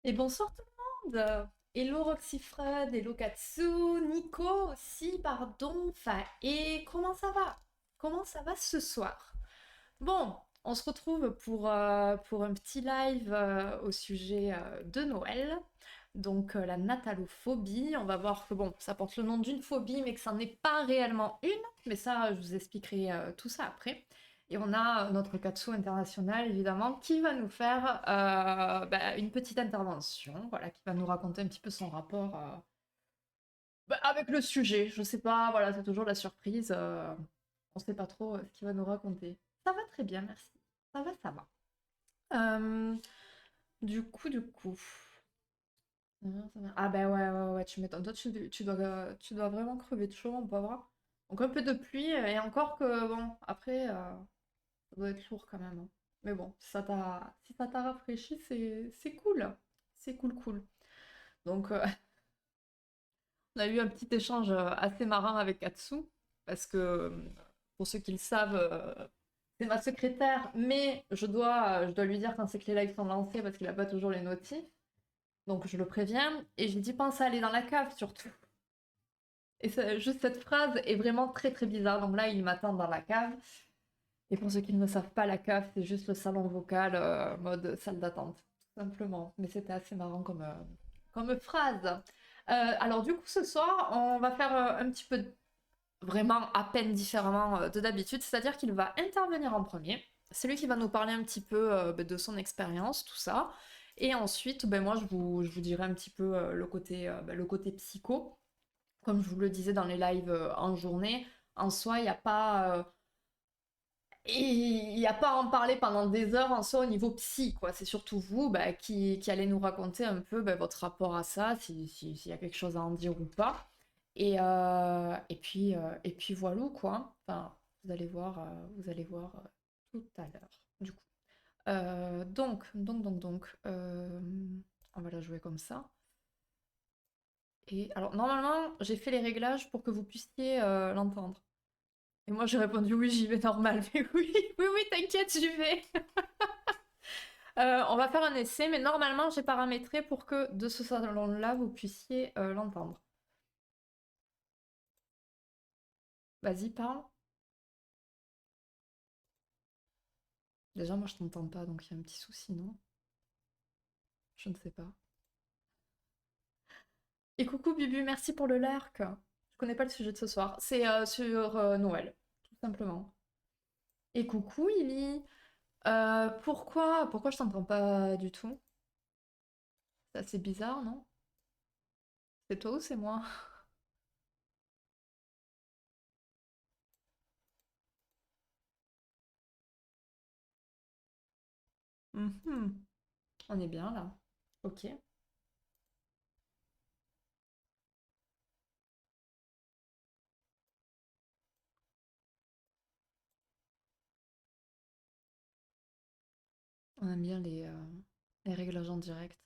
Et bonsoir tout le monde. Hello Roxyfred, hello Katsu, Nico aussi, pardon, et comment ça va? Comment ça va ce soir? Bon, on se retrouve pour un petit live au sujet de Noël, donc la natalophobie. On va voir que bon, ça porte le nom d'une phobie, mais que ça n'est pas réellement une, mais ça, je vous expliquerai tout ça après. Et on a notre Katsu international, évidemment, qui va nous faire une petite intervention, voilà, qui va nous raconter un petit peu son rapport avec le sujet. Je sais pas, voilà, c'est toujours la surprise. On sait pas trop ce qu'il va nous raconter. Ça va très bien, merci. Ça va, ça va. Euh, du coup. Ah ben ouais, tu m'étonnes. Toi, tu dois vraiment crever de chaud, mon pauvre. Donc un peu de pluie, et encore que, bon, après, ça doit être lourd quand même, hein. Mais bon, si ça t'a rafraîchi, c'est cool. C'est cool, cool. Donc, on a eu un petit échange assez marrant avec Katsu, parce que, pour ceux qui le savent, c'est ma secrétaire, mais je dois lui dire quand c'est que les lives sont lancés, parce qu'il n'a pas toujours les notifs. Donc je le préviens, et j'ai dit pense à aller dans la cave surtout. Et juste cette phrase est vraiment très très bizarre. Donc là, il m'attend dans la cave. Et pour ceux qui ne savent pas, la cave, c'est juste le salon vocal, mode salle d'attente, tout simplement. Mais c'était assez marrant comme phrase. Alors du coup, ce soir, on va faire un petit peu vraiment à peine différemment de d'habitude. C'est-à-dire qu'il va intervenir en premier. C'est lui qui va nous parler un petit peu de son expérience, tout ça. Et ensuite, moi, je vous dirai un petit peu le côté psycho. Comme je vous le disais dans les lives en journée, en soi, il y a pas à en parler pendant des heures en soi au niveau psy, quoi. C'est surtout vous qui allez nous raconter un peu votre rapport à ça, s'il y a quelque chose à en dire ou pas. Et puis voilà, quoi. Enfin, vous allez voir tout à l'heure, du coup. Donc, on va la jouer comme ça. Et alors, normalement, j'ai fait les réglages pour que vous puissiez l'entendre. Et moi, j'ai répondu oui, j'y vais normal. Mais oui, oui, oui, t'inquiète, j'y vais. On va faire un essai, mais normalement, j'ai paramétré pour que de ce salon-là, vous puissiez l'entendre. Vas-y, parle. Déjà, moi, je t'entends pas, donc il y a un petit souci, non? Je ne sais pas. Et coucou, Bibu, merci pour le lurk. Je connais pas le sujet de ce soir. C'est sur Noël, tout simplement. Et coucou, Illy. Pourquoi je t'entends pas du tout? C'est assez bizarre, non? C'est toi ou c'est moi? Mhm. On est bien là. Ok. On aime bien les réglages en direct.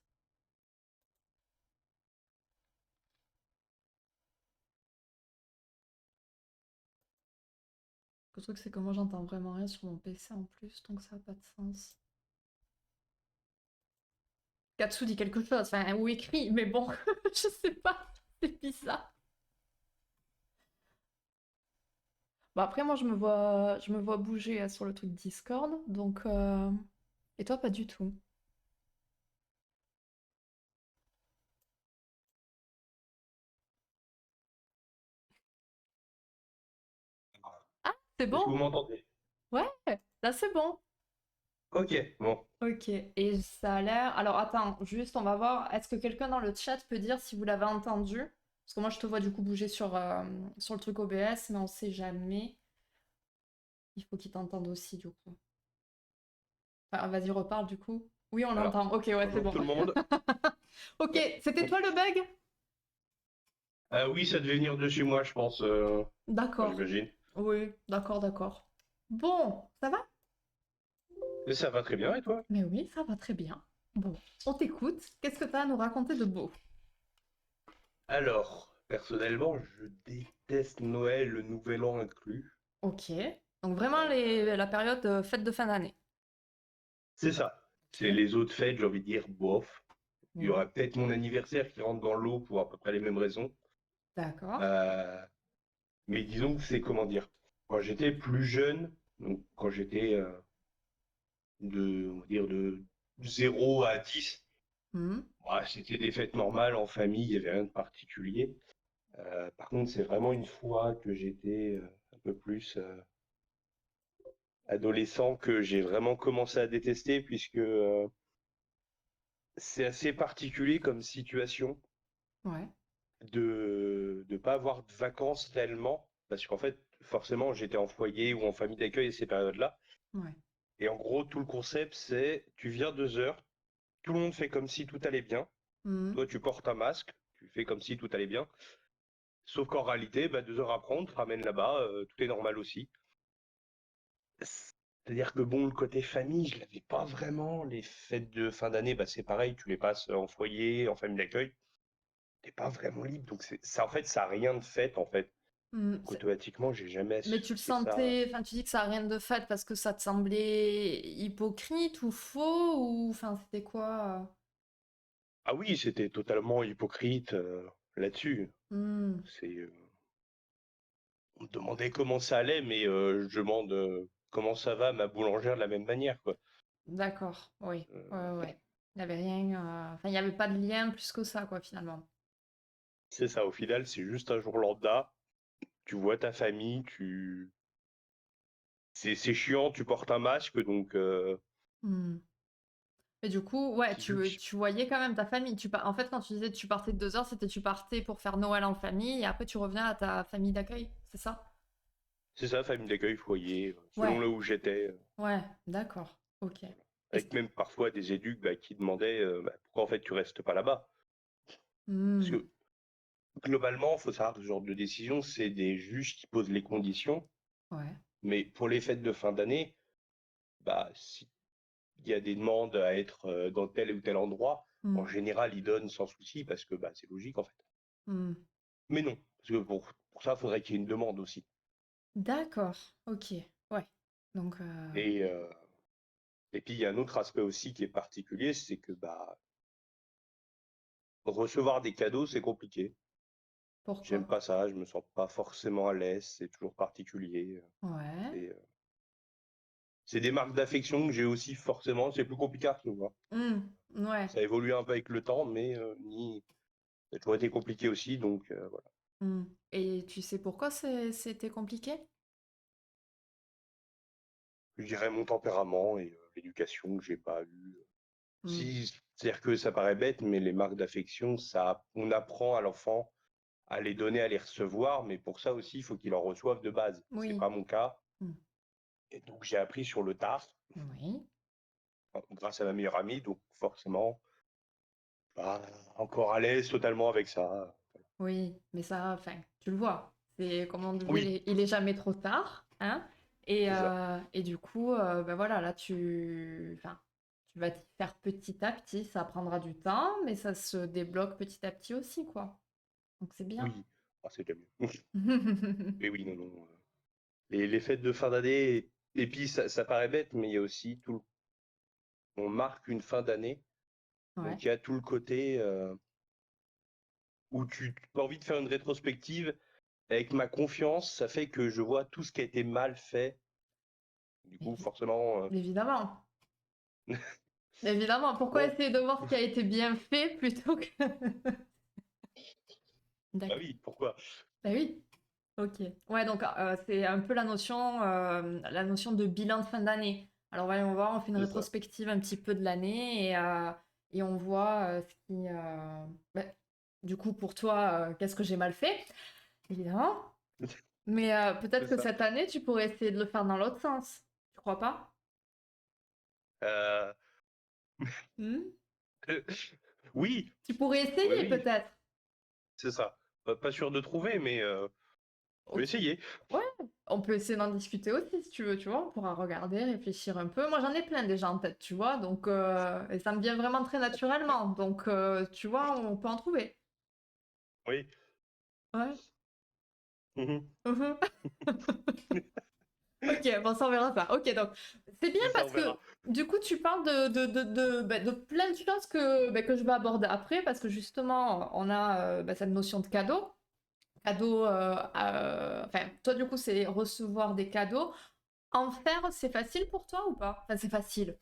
Le truc, c'est que moi, j'entends vraiment rien sur mon PC en plus, donc ça n'a pas de sens. Katsu dit quelque chose, enfin, ou écrit, mais bon, je sais pas, c'est bizarre. Bon, après, moi, je me vois bouger sur le truc Discord, donc. Et toi, pas du tout. Ah, c'est Est-ce que bon? vous m'entendez? Ouais, là, c'est bon. Ok, bon. Ok, et ça a l'air. Alors, attends, juste, on va voir. Est-ce que quelqu'un dans le chat peut dire si vous l'avez entendu? Parce que moi, je te vois du coup bouger sur le truc OBS, mais on sait jamais. Il faut qu'il t'entende aussi, du coup. Enfin, vas-y, reparle, du coup. Oui, on Alors, l'entend. Ok, ouais, c'est bonjour bon. tout le monde. Ok, c'était Bon. toi le bug? Oui, ça devait venir de chez moi, je pense. Enfin, D'accord. j'imagine. Oui, d'accord, d'accord. Bon, ça va? Et ça va très bien, et toi? Mais oui, ça va très bien. Bon, on t'écoute. Qu'est-ce que tu as à nous raconter de beau? Alors, personnellement, je déteste Noël, le Nouvel An inclus. Ok. Donc vraiment Euh, la période fête de fin d'année. c'est ça. C'est Ok. les autres fêtes, j'ai envie de dire, bof. Il y Ouais. aura peut-être mon anniversaire qui rentre dans l'eau pour à peu près les mêmes raisons. D'accord. Euh, mais disons que c'est comment dire. Quand j'étais plus jeune, donc quand j'étais on va dire de 0 à 10, Hmm. ouais, c'était des fêtes normales en famille, il n'y avait rien de particulier. Par contre, c'est vraiment une fois que j'étais un peu plus adolescent que j'ai vraiment commencé à détester, puisque c'est assez particulier comme situation Ouais. de ne pas avoir de vacances réellement, parce qu'en fait, forcément, j'étais en foyer ou en famille d'accueil à ces périodes-là. Ouais. Et en gros, tout le concept, c'est tu viens 2 heures, tout le monde fait comme si tout allait bien. Hmm. Toi, tu portes un masque, tu fais comme si tout allait bien. Sauf qu'en réalité, bah, 2 heures après, on te ramène là-bas, tout est normal aussi. C'est-à-dire que bon, le côté famille, je l'avais pas vraiment. Les fêtes de fin d'année, bah, c'est pareil, tu les passes en foyer, en famille d'accueil. T'es pas vraiment libre. Donc ça, en fait, ça a rien de fête, en fait. Hmm. Donc automatiquement, j'ai jamais Mais tu le associé ça. sentais, enfin tu dis que ça a rien de fait parce que ça te semblait hypocrite ou faux ou enfin c'était quoi? Ah oui, c'était totalement hypocrite là-dessus. Hmm. C'est, on me demandait comment ça allait, mais je demande comment ça va ma boulangère de la même manière, quoi. D'accord, oui. Ouais, Euh, ouais, ouais. Il y avait rien, enfin il y avait pas de lien plus que ça quoi finalement. c'est ça, au final, c'est juste un jour lambda. Tu vois ta famille, c'est chiant, tu portes un masque, donc Hmm. Et du coup, ouais, vu que tu voyais quand même ta famille. En fait, quand tu disais tu partais de 2 heures, c'était tu partais pour faire Noël en famille et après tu reviens à ta famille d'accueil, c'est ça? c'est ça, famille d'accueil, foyer, selon Ouais, là où j'étais. ouais, d'accord, ok. Voilà. Et c- Avec même parfois des éduques bah, qui demandaient bah, pourquoi en fait tu restes pas là-bas. Parce Hmm. que globalement, il faut savoir que ce genre de décision, c'est des juges qui posent les conditions. Ouais. Mais pour les fêtes de fin d'année, bah, s'il y a des demandes à être dans tel ou tel endroit, Hmm. en général, ils donnent sans souci parce que bah, c'est logique en fait. Hmm. Mais non, parce que pour ça, il faudrait qu'il y ait une demande aussi. D'accord, ok, ouais. Donc, Et, euh, et puis, il y a un autre aspect aussi qui est particulier, c'est que bah, recevoir des cadeaux, c'est compliqué. pourquoi? J'aime pas ça, je me sens pas forcément à l'aise, c'est toujours particulier. Ouais. C'est euh, c'est des marques d'affection que j'ai aussi forcément, c'est plus compliqué à recevoir. Hmm. Ouais. Ça évolue un peu avec le temps, mais ça a toujours été compliqué aussi, donc voilà. Hmm. Et tu sais pourquoi c'était compliqué? Je dirais mon tempérament et l'éducation que j'ai pas eue. Hmm. Si, c'est-à-dire que ça paraît bête, mais les marques d'affection, ça, on apprend à l'enfant à les donner, à les recevoir, mais pour ça aussi, il faut qu'il en reçoive de base. C'est Oui. pas mon cas, Hmm. et donc j'ai appris sur le tard, Oui. grâce à ma meilleure amie, donc forcément, pas encore à l'aise totalement avec ça. Oui, mais ça, enfin, tu le vois. C'est comme on disait, Oui, il est jamais trop tard, hein. c'est ça. Et du coup, ben voilà, là, enfin, tu vas t'y faire petit à petit. Ça prendra du temps, mais ça se débloque petit à petit aussi, quoi. Donc c'est bien. Oui, ah, c'est déjà mieux. Mais oui, non, non. Les fêtes de fin d'année, et puis ça paraît bête, mais il y a aussi on marque une fin d'année, Ouais. donc il y a tout le côté où tu as envie de faire une rétrospective. Avec ma confiance, ça fait que je vois tout ce qui a été mal fait. Du coup, Évi- forcément, Évidemment. Évidemment. Pourquoi bon, essayer de voir ce qui a été bien fait plutôt que... bah D'accord. oui, pourquoi? Bah oui. Ok. Ouais, donc c'est un peu la notion de bilan de fin d'année. Alors voyons voir, on fait une C'est ça. rétrospective un petit peu de l'année et on voit ce qui... bah, du coup, pour toi, qu'est-ce que j'ai mal fait, évidemment. Mais peut-être C'est que ça. cette année, tu pourrais essayer de le faire dans l'autre sens. Tu crois pas? Euh, Hmm. oui, Tu pourrais oui, essayer oui, peut-être. c'est ça. Pas sûr de trouver, mais je vais Ok. essayer. Ouais, on peut essayer d'en discuter aussi si tu veux, tu vois, on pourra regarder, réfléchir un peu. Moi j'en ai plein déjà en tête, tu vois, donc et ça me vient vraiment très naturellement, donc tu vois, on peut en trouver. Oui. Ouais. Mhm. Mhm. OK, bon ça on verra ça. OK, donc c'est bien Ça, on parce verra. que du coup tu parles de plein de choses que je vais aborder après parce que justement on a, cette notion de cadeau. Cadeau, enfin toi du coup c'est recevoir des cadeaux. En faire, c'est facile pour toi ou pas? Enfin c'est facile.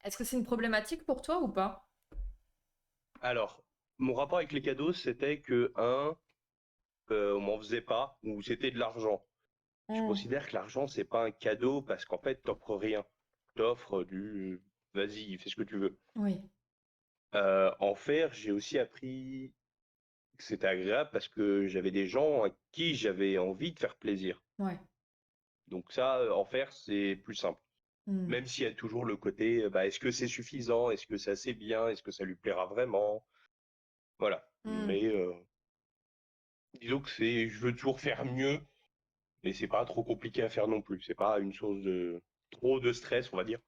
Est-ce que c'est une problématique pour toi ou pas? Alors, mon rapport avec les cadeaux, c'était que, on m'en faisait pas, ou c'était de l'argent. Je Mmh. considère que l'argent, c'est pas un cadeau parce qu'en fait, t'offres rien. T'offres du vas-y, fais ce que tu veux. Oui, En faire, j'ai aussi appris que c'était agréable parce que j'avais des gens à qui j'avais envie de faire plaisir. ouais. Donc ça, en faire, c'est plus simple. Mmh. Même s'il y a toujours le côté, bah, est-ce que c'est suffisant? Est-ce que c'est assez bien? Est-ce que ça lui plaira vraiment? Voilà. Mmh. Mais disons que je veux toujours faire mieux, mais c'est pas trop compliqué à faire non plus. C'est pas une source de trop de stress, on va dire.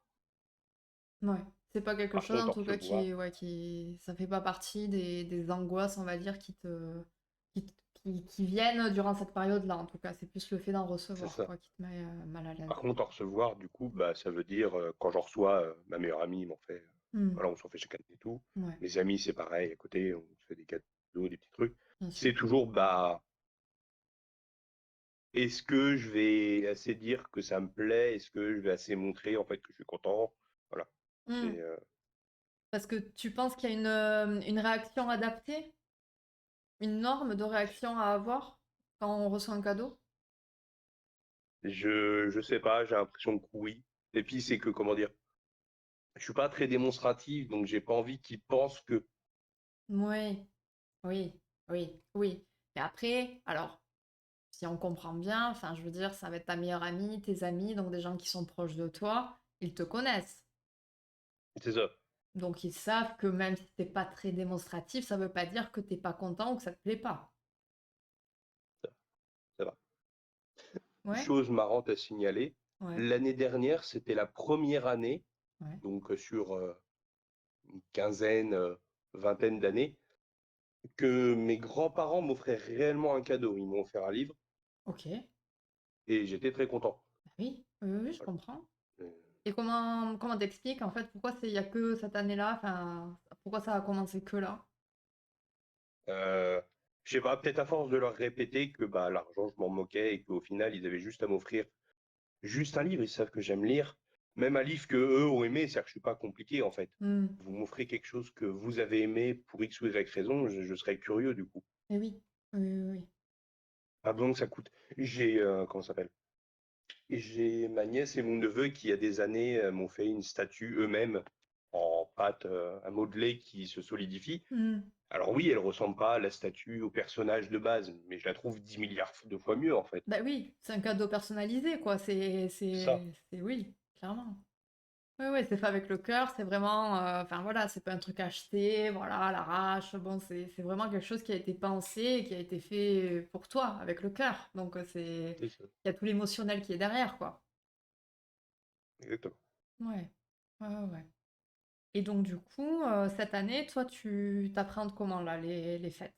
Ouais. C'est pas quelque Par chose en contre, en tout cas recevoir, ça fait pas partie des angoisses, on va dire, qui viennent durant cette période-là, en tout cas. C'est plus le fait d'en c'est recevoir, ça. quoi, qui te met mal à l'aise. Par contre, en recevoir, du coup, bah, ça veut dire, quand j'en reçois, ma meilleure amie m'en fait, Mmh. voilà, on s'en fait chacun et tout. Ouais, Mes amis, c'est pareil, à côté, on se fait des cadeaux, des petits trucs. bien sûr. C'est toujours, bah, est-ce que je vais assez dire que ça me plaît? Est-ce que je vais assez montrer, en fait, que je suis content? Voilà. Mmh. C'est, Parce que tu penses qu'il y a une réaction adaptée? Une norme de réaction à avoir quand on reçoit un cadeau? je sais pas, j'ai l'impression que oui. Et puis, c'est que, comment dire? Je suis pas très démonstratif, donc j'ai pas envie qu'ils pensent que Oui, oui, oui, oui. Mais après, alors, si on comprend bien, enfin, je veux dire, ça va être ta meilleure amie, tes amis, donc des gens qui sont proches de toi, ils te connaissent. c'est ça, Donc ils savent que même si t'es pas très démonstratif, ça veut pas dire que t'es pas content ou que ça te plaît pas. ça va. Ouais, Chose marrante à signaler, ouais, l'année dernière, c'était la première année, ouais. donc sur une quinzaine, vingtaine d'années, que mes grands-parents m'offraient réellement un cadeau. Ils m'ont offert un livre Ok. Bah et j'étais très content. oui, oui, oui, je Voilà. comprends. Euh, Et comment t'expliques en fait pourquoi il y a que cette année-là, enfin, pourquoi ça a commencé que là? euh, je sais pas, peut-être à force de leur répéter que bah, l'argent, je m'en moquais et qu'au final, ils avaient juste à m'offrir juste un livre. Ils savent que j'aime lire. Même un livre que eux ont aimé, c'est-à-dire que je suis pas compliqué en fait. Hmm. Vous m'offrez quelque chose que vous avez aimé pour X ou Y raison, je serais curieux du coup. Eh oui, oui, oui, oui. Pas besoin que ça coûte. J'ai, comment ça s'appelle? J'ai ma nièce et mon neveu qui, il y a des années, m'ont fait une statue eux-mêmes en pâte à modeler qui se solidifie. Hmm. Alors oui, elle ressemble pas à la statue au personnage de base, mais je la trouve 10 milliards de fois mieux en fait. Bah oui, c'est un cadeau personnalisé, quoi. C'est ça. Oui, clairement. Oui, oui, c'est fait avec le cœur, c'est vraiment, enfin voilà, c'est pas un truc acheté, voilà, à l'arrache. Bon, c'est vraiment quelque chose qui a été pensé et qui a été fait pour toi, avec le cœur. Donc C'est ça. il y a tout l'émotionnel qui est derrière, quoi. Exactement. Ouais, ouais, ouais, ouais. Et donc du coup, cette année, toi, tu t'appréhendes comment là, les fêtes?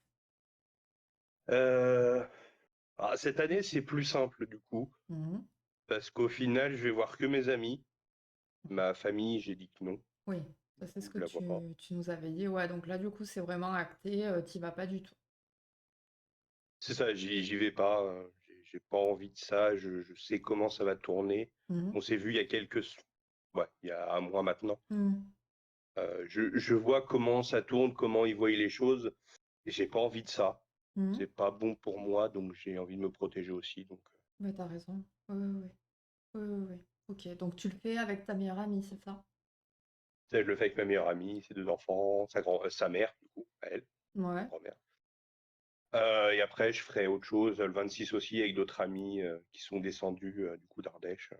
Euh, Cette année, c'est plus simple du coup, Mhm. parce qu'au final, je vais voir que mes amis. Ma famille, j'ai dit que non, Oui, ça du c'est ce coup, que je la vois pas. tu nous avais dit. Ouais, donc là, du coup, c'est vraiment acté, t'y vas pas du tout. C'est ça, j'y vais pas, j'ai pas envie de ça, je sais comment ça va tourner. Mhm. On s'est vu il y a ouais, il y a un mois maintenant. Mhm. Je vois comment ça tourne, comment ils voient les choses, et j'ai pas envie de ça. Mhm. C'est pas bon pour moi, donc j'ai envie de me protéger aussi. Donc, Bah, t'as raison. Oui, oui, oui. Oui, oui, oui. Ok, donc tu le fais avec ta meilleure amie, c'est ça? ça, je le fais avec ma meilleure amie, ses deux enfants, sa mère, du coup, à elle, Ouais. grand-mère. Et après, je ferai autre chose, le 26 aussi, avec d'autres amis qui sont descendus, du coup, d'Ardèche.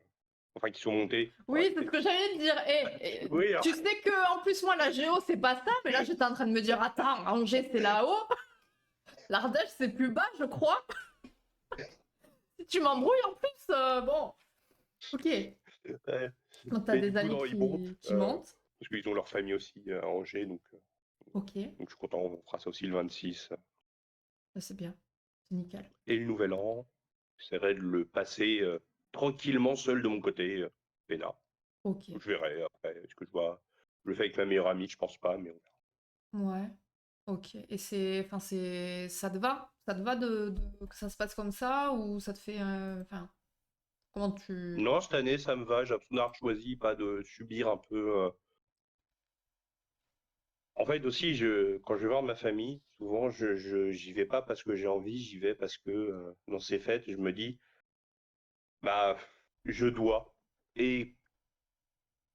Enfin, qui sont montés, en Oui, c'est ce réalité. que j'allais te dire. Oui, Tu alors, sais que en plus moi la géo c'est pas ça, mais là j'étais en train de me dire attends, Angers c'est là-haut, l'Ardèche c'est plus bas je crois. Si tu m'embrouilles en plus, bon, ok. ouais. Donc t'as Mais du des coup, amis non, ils montent, qui montent. parce qu'ils ont leur famille aussi à Angers, Ok, donc je suis content, on fera ça aussi le 26. bah, c'est bien, c'est nickel. Et le nouvel an, j'essaierai de le passer. tranquillement seul de mon côté, peinard. Ok. Je verrai après. Est-ce que je le fais avec ma meilleure amie? Je pense pas, mais on verra. Ouais. Ok. Et enfin, ça te va? Ça te va que ça se passe comme ça ou ça te fait, enfin, comment tu... Non, cette année, ça me va. J'ai l'impression d'avoir choisi, pas de subir un peu. En fait, aussi, quand je vais voir ma famille, souvent, j'y vais pas parce que j'ai envie, j'y vais parce que dans ces fêtes, je me dis, bah, je dois. Et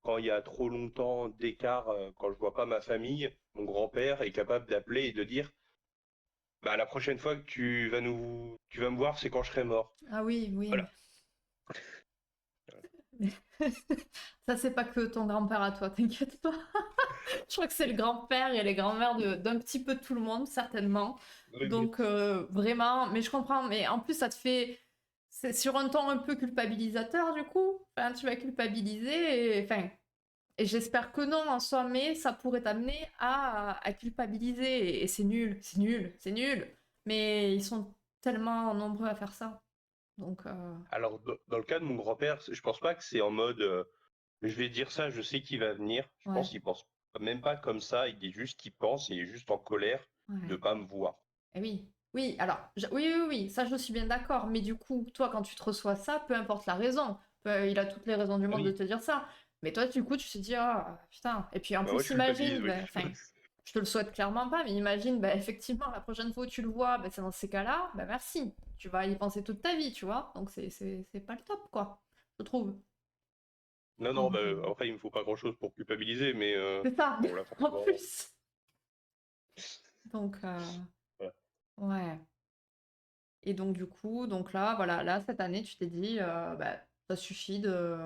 quand il y a trop longtemps d'écart, quand je vois pas ma famille, mon grand-père est capable d'appeler et de dire, bah, la prochaine fois que tu vas me voir, c'est quand je serai mort. Ah oui, oui. Voilà. Ça, c'est pas que ton grand-père à toi, t'inquiète pas. Je crois que c'est le grand-père et les grands-mères d'un petit peu tout le monde, certainement. Oui. Donc, vraiment, mais je comprends. Mais en plus, ça te fait. C'est sur un ton un peu culpabilisateur, du coup. Enfin, tu vas culpabiliser. Enfin, et j'espère que non en soi, mais ça pourrait t'amener à culpabiliser. Et c'est nul, c'est nul, c'est nul. Mais ils sont tellement nombreux à faire ça. Donc, Alors, dans le cas de mon grand-père, je pense pas que c'est en mode, je vais dire ça, je sais qu'il va venir. Je ouais, pense qu'il pense même pas comme ça. Il dit juste qu'il pense, il est juste en colère de ouais. pas me voir. Eh oui, oui, alors, oui, oui, oui, ça je suis bien d'accord, mais du coup, toi, quand tu te reçois ça, peu importe la raison, il a toutes les raisons du Ah monde de oui, te dire ça, mais toi, du coup, tu te dis, ah, putain, et puis en bah moi plus, je culpabilise, imagine, oui. ben, enfin, je te le souhaite clairement pas, mais imagine, ben, effectivement, la prochaine fois où tu le vois, ben, c'est dans ces cas-là, ben merci, tu vas y penser toute ta vie, tu vois, donc c'est pas le top, quoi, je trouve. Non, non, bah, Donc, après, il me faut pas grand-chose pour culpabiliser, mais c'est ça, bon, là, en forcément, plus. Donc, voilà. ouais. Et donc, du coup, donc là, voilà, là, cette année, tu t'es dit, bah, ça suffit de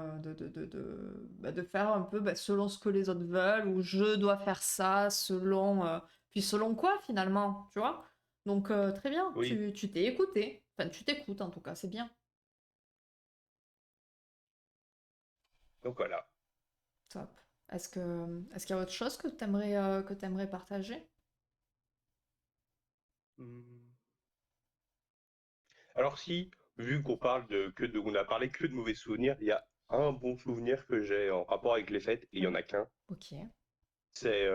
faire un peu bah, selon ce que les autres veulent, ou je dois faire ça selon. Puis selon quoi, finalement, tu vois? Donc, très bien, Oui, tu t'es écouté. Enfin, tu t'écoutes, en tout cas, c'est bien. donc voilà. Top. Est-ce qu'il y a autre chose que t'aimerais partager? Hmm. Alors si, vu qu'on parle on a parlé que de mauvais souvenirs, il y a un bon souvenir que j'ai en rapport avec les fêtes, et il y en Oui. a qu'un. Ok. C'est,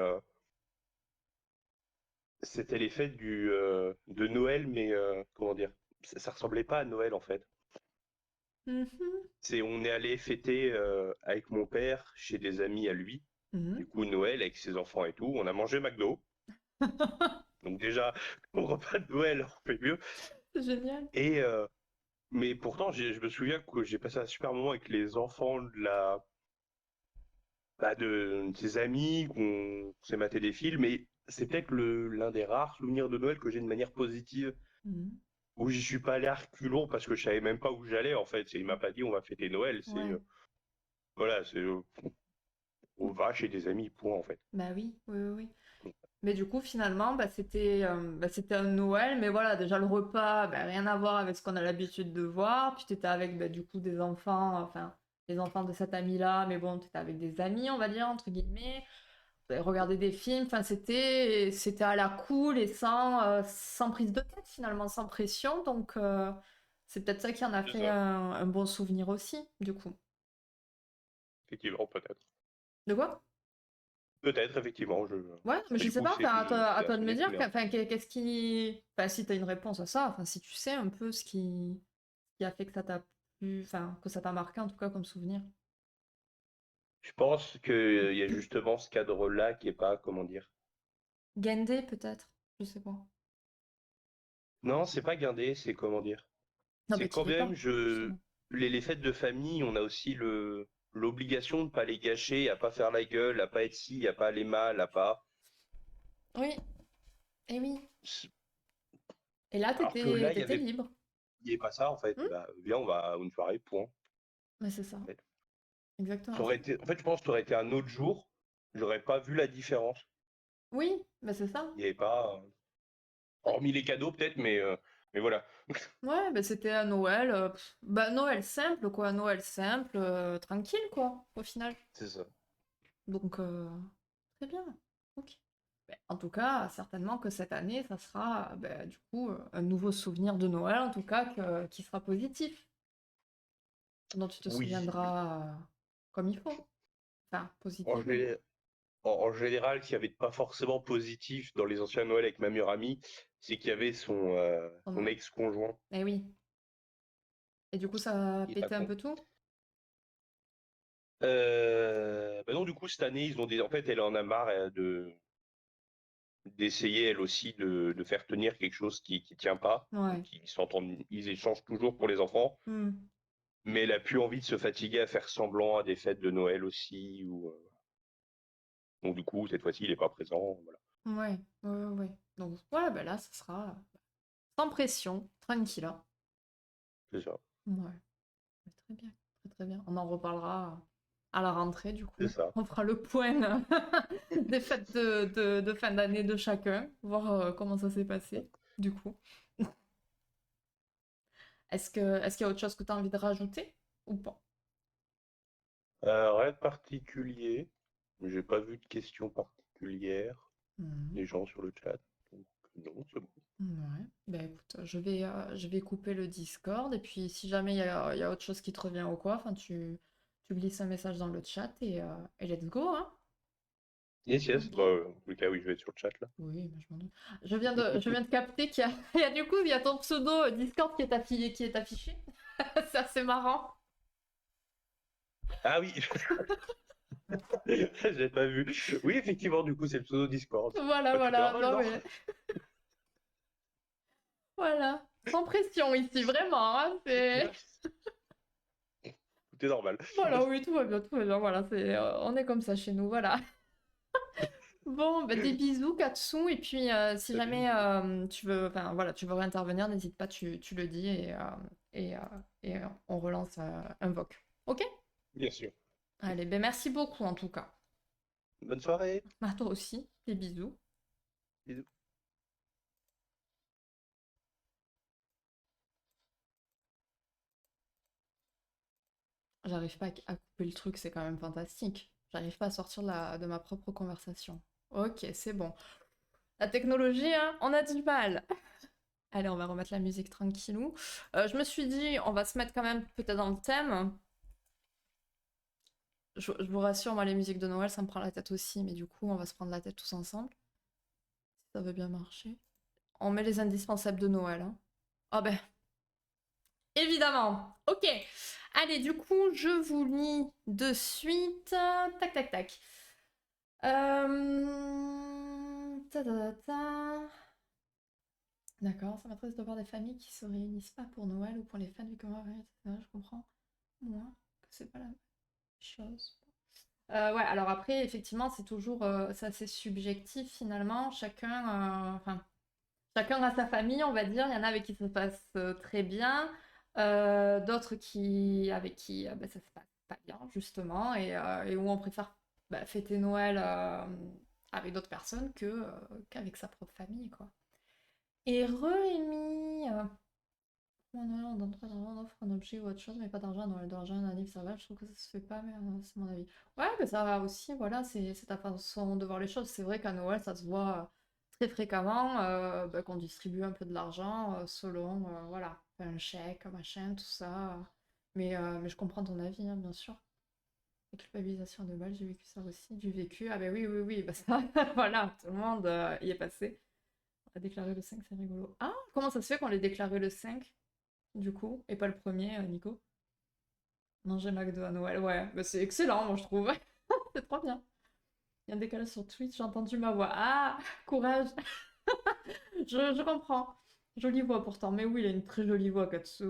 c'était les fêtes de Noël, mais comment dire, ça ressemblait pas à Noël en fait. Mhm. On est allé fêter avec mon père chez des amis à lui, du Mhm. coup Noël avec ses enfants et tout. On a mangé McDo, donc déjà au repas de Noël on fait mieux. C'est génial. Et mais pourtant je me souviens que j'ai passé un super moment avec les enfants de ses amis, qu'on s'est maté des films. Et c'est peut-être l'un des rares souvenirs de Noël que j'ai de manière positive, Mhm. où j'y suis pas allé à reculons parce que je savais même pas où j'allais en fait. Il m'a pas dit on va fêter Noël. Ouais. Voilà, on va chez des amis, point en fait. Bah oui, oui, oui, oui. Mais du coup, finalement, bah, c'était un Noël, mais voilà, déjà le repas, bah, rien à voir avec ce qu'on a l'habitude de voir. Puis t'étais avec, bah, du coup, des enfants, enfin, les enfants de cet ami-là, mais bon, t'étais avec des amis, on va dire, entre guillemets. Vous avez regardé des films, enfin, c'était à la cool et sans prise de tête, finalement, sans pression. Donc, c'est peut-être ça qui en a C'est fait ça, un bon souvenir aussi, du coup. effectivement, peut-être. De quoi? Peut-être, effectivement. Ouais, mais je Du sais coup, pas, enfin, à c'était un toi de me souvenir dire, qui m'est. enfin, qu'est-ce qui... Enfin, si t'as une réponse à ça, enfin, si tu sais un peu ce qui a fait que ça t'a plu, enfin, que ça t'a marqué en tout cas comme souvenir. Je pense qu'il y a justement ce cadre-là qui est pas, comment dire. Gendé, peut-être? Je sais pas. Non, c'est pas guindé, c'est comment dire. Non, C'est bah, tu quand y es même, pas, justement. les fêtes de famille, on a aussi l'obligation de pas les gâcher, à pas faire la gueule, à pas être ci, à pas aller mal, à pas. Oui, et oui. Et là, Alors que là, t'étais libre. il y avait pas ça en fait. Hmm. Bah, viens, on va à une soirée, point. Mais c'est ça, En fait. Ça exactement aurait ça. été, en fait, je pense que ça aurait été un autre jour, j'aurais pas vu la différence. Oui, mais c'est ça. Il y avait pas, hormis les cadeaux peut-être, mais voilà. Ouais, bah, c'était à Noël. Bah, Noël simple, quoi. Noël simple, tranquille, quoi, au final. C'est ça. Donc, très bien. Ok. Ben, en tout cas, certainement que cette année, ça sera ben, du coup un nouveau souvenir de Noël, en tout cas, qui sera positif. dont tu te Oui, souviendras comme il faut. Enfin, en, positivement. gé- en général, ce qu'il n'y avait pas forcément positif dans les anciens Noël avec ma meilleure amie, c'est qu'il y avait Oh son non. ex-conjoint Eh oui. Et du coup, ça a qui pété un raconte. peu tout? Bah non, du coup, cette année, en fait, elle en a marre d'essayer, elle aussi, de faire tenir quelque chose qui tient pas. Donc, Ouais. ils échangent toujours pour les enfants, Hmm. mais elle a plus envie de se fatiguer à faire semblant à des fêtes de Noël aussi. Donc, du coup, cette fois-ci, il n'est pas présent. Voilà, Ouais, ouais, ouais, ouais. Donc, ouais, bah là, ça sera sans pression, tranquille, hein. c'est ça. Ouais, bah, très bien, très très bien. On en reparlera à la rentrée, du C'est coup. ça. On fera le point des fêtes de fin d'année de chacun, voir comment ça s'est passé, du coup. Est-ce qu'il y a autre chose que tu as envie de rajouter ou pas? Rien de particulier. J'ai pas vu de questions particulières Mhm. des gens sur le chat. Donc, non, c'est bon. Ouais. Ben écoute, je vais couper le Discord et puis si jamais il y a autre chose qui te revient ou quoi, enfin tu glisses un message dans le chat et let's go, hein? Yes, yes. Ok. Bah, en tout cas, oui, je vais être sur le chat là. Oui, mais je m'en doute. Je viens de capter qu'il y a, il y a du coup, il y a ton pseudo Discord qui est affiché. C'est assez marrant. Ah oui, j'ai pas vu. Oui, effectivement, du coup, c'est le pseudo Discord. Voilà, Bah, tu fais, ah voilà. bah Non non. mais voilà. Sans pression ici, vraiment, hein, c'est... Tout est normal. Voilà, oui, tout va bien, voilà, on est comme ça chez nous, voilà. Bon, bah, des bisous, Katsu, et puis si Salut, jamais bisous. tu veux, enfin voilà, tu veux réintervenir, n'hésite pas, tu le dis et, euh, et on relance un VOC. Ok? Bien sûr. Allez, ben merci beaucoup en tout cas. Bonne soirée. À toi aussi, des bisous. Bisous. J'arrive pas à couper le truc, c'est quand même fantastique. J'arrive pas à sortir de ma propre conversation. Ok, c'est bon. La technologie, hein, on a du mal. Allez, on va remettre la musique tranquillou. Je me suis dit, on va se mettre quand même peut-être dans le thème. Je vous rassure, moi, les musiques de Noël, ça me prend la tête aussi, mais du coup, on va se prendre la tête tous ensemble. Si ça veut bien marcher. On met les indispensables de Noël, hein. Ah ben, évidemment. Ok. Allez, du coup, je vous lis de suite. Tac, tac, tac. Ta, ta, ta, ta. D'accord, ça m'intéresse de voir des familles qui se réunissent pas pour Noël ou pour les fêtes, vu que moi, ouais, je comprends, moi, que c'est pas la même chose. Ouais, alors après, effectivement, c'est toujours, c'est assez subjectif finalement. Enfin, chacun a sa famille, on va dire. Il y en a avec qui ça se passe très bien, d'autres avec qui bah, ça se passe pas bien, justement, et où on préfère bah, fêter Noël avec d'autres personnes qu'avec sa propre famille, quoi. Et Rémi, pour Noël, on donne pas d'argent, on offre un objet ou autre chose, mais pas d'argent, Noël, de l'argent, un anniv, ça va, je trouve que ça se fait pas, mais c'est mon avis. Ouais, mais ça va aussi, voilà, c'est ta façon de voir les choses. C'est vrai qu'à Noël, ça se voit très fréquemment, bah, qu'on distribue un peu de l'argent selon, voilà, un chèque, un machin, tout ça. Mais je comprends ton avis, hein, bien sûr. La culpabilisation de balle, j'ai vécu ça aussi, du vécu. Ah ben oui, oui, oui, bah ça, voilà, tout le monde y est passé. On a déclaré le 5, c'est rigolo. Ah, comment ça se fait qu'on l'ait déclaré le 5 du coup, et pas le premier, Nico? Manger McDo à Noël, ouais, bah, c'est excellent, moi je trouve. C'est trop bien. Il y a un décalage sur Twitch, j'ai entendu ma voix. Ah, courage. Je comprends. Jolie voix pourtant, mais oui, il a une très jolie voix, Katsu.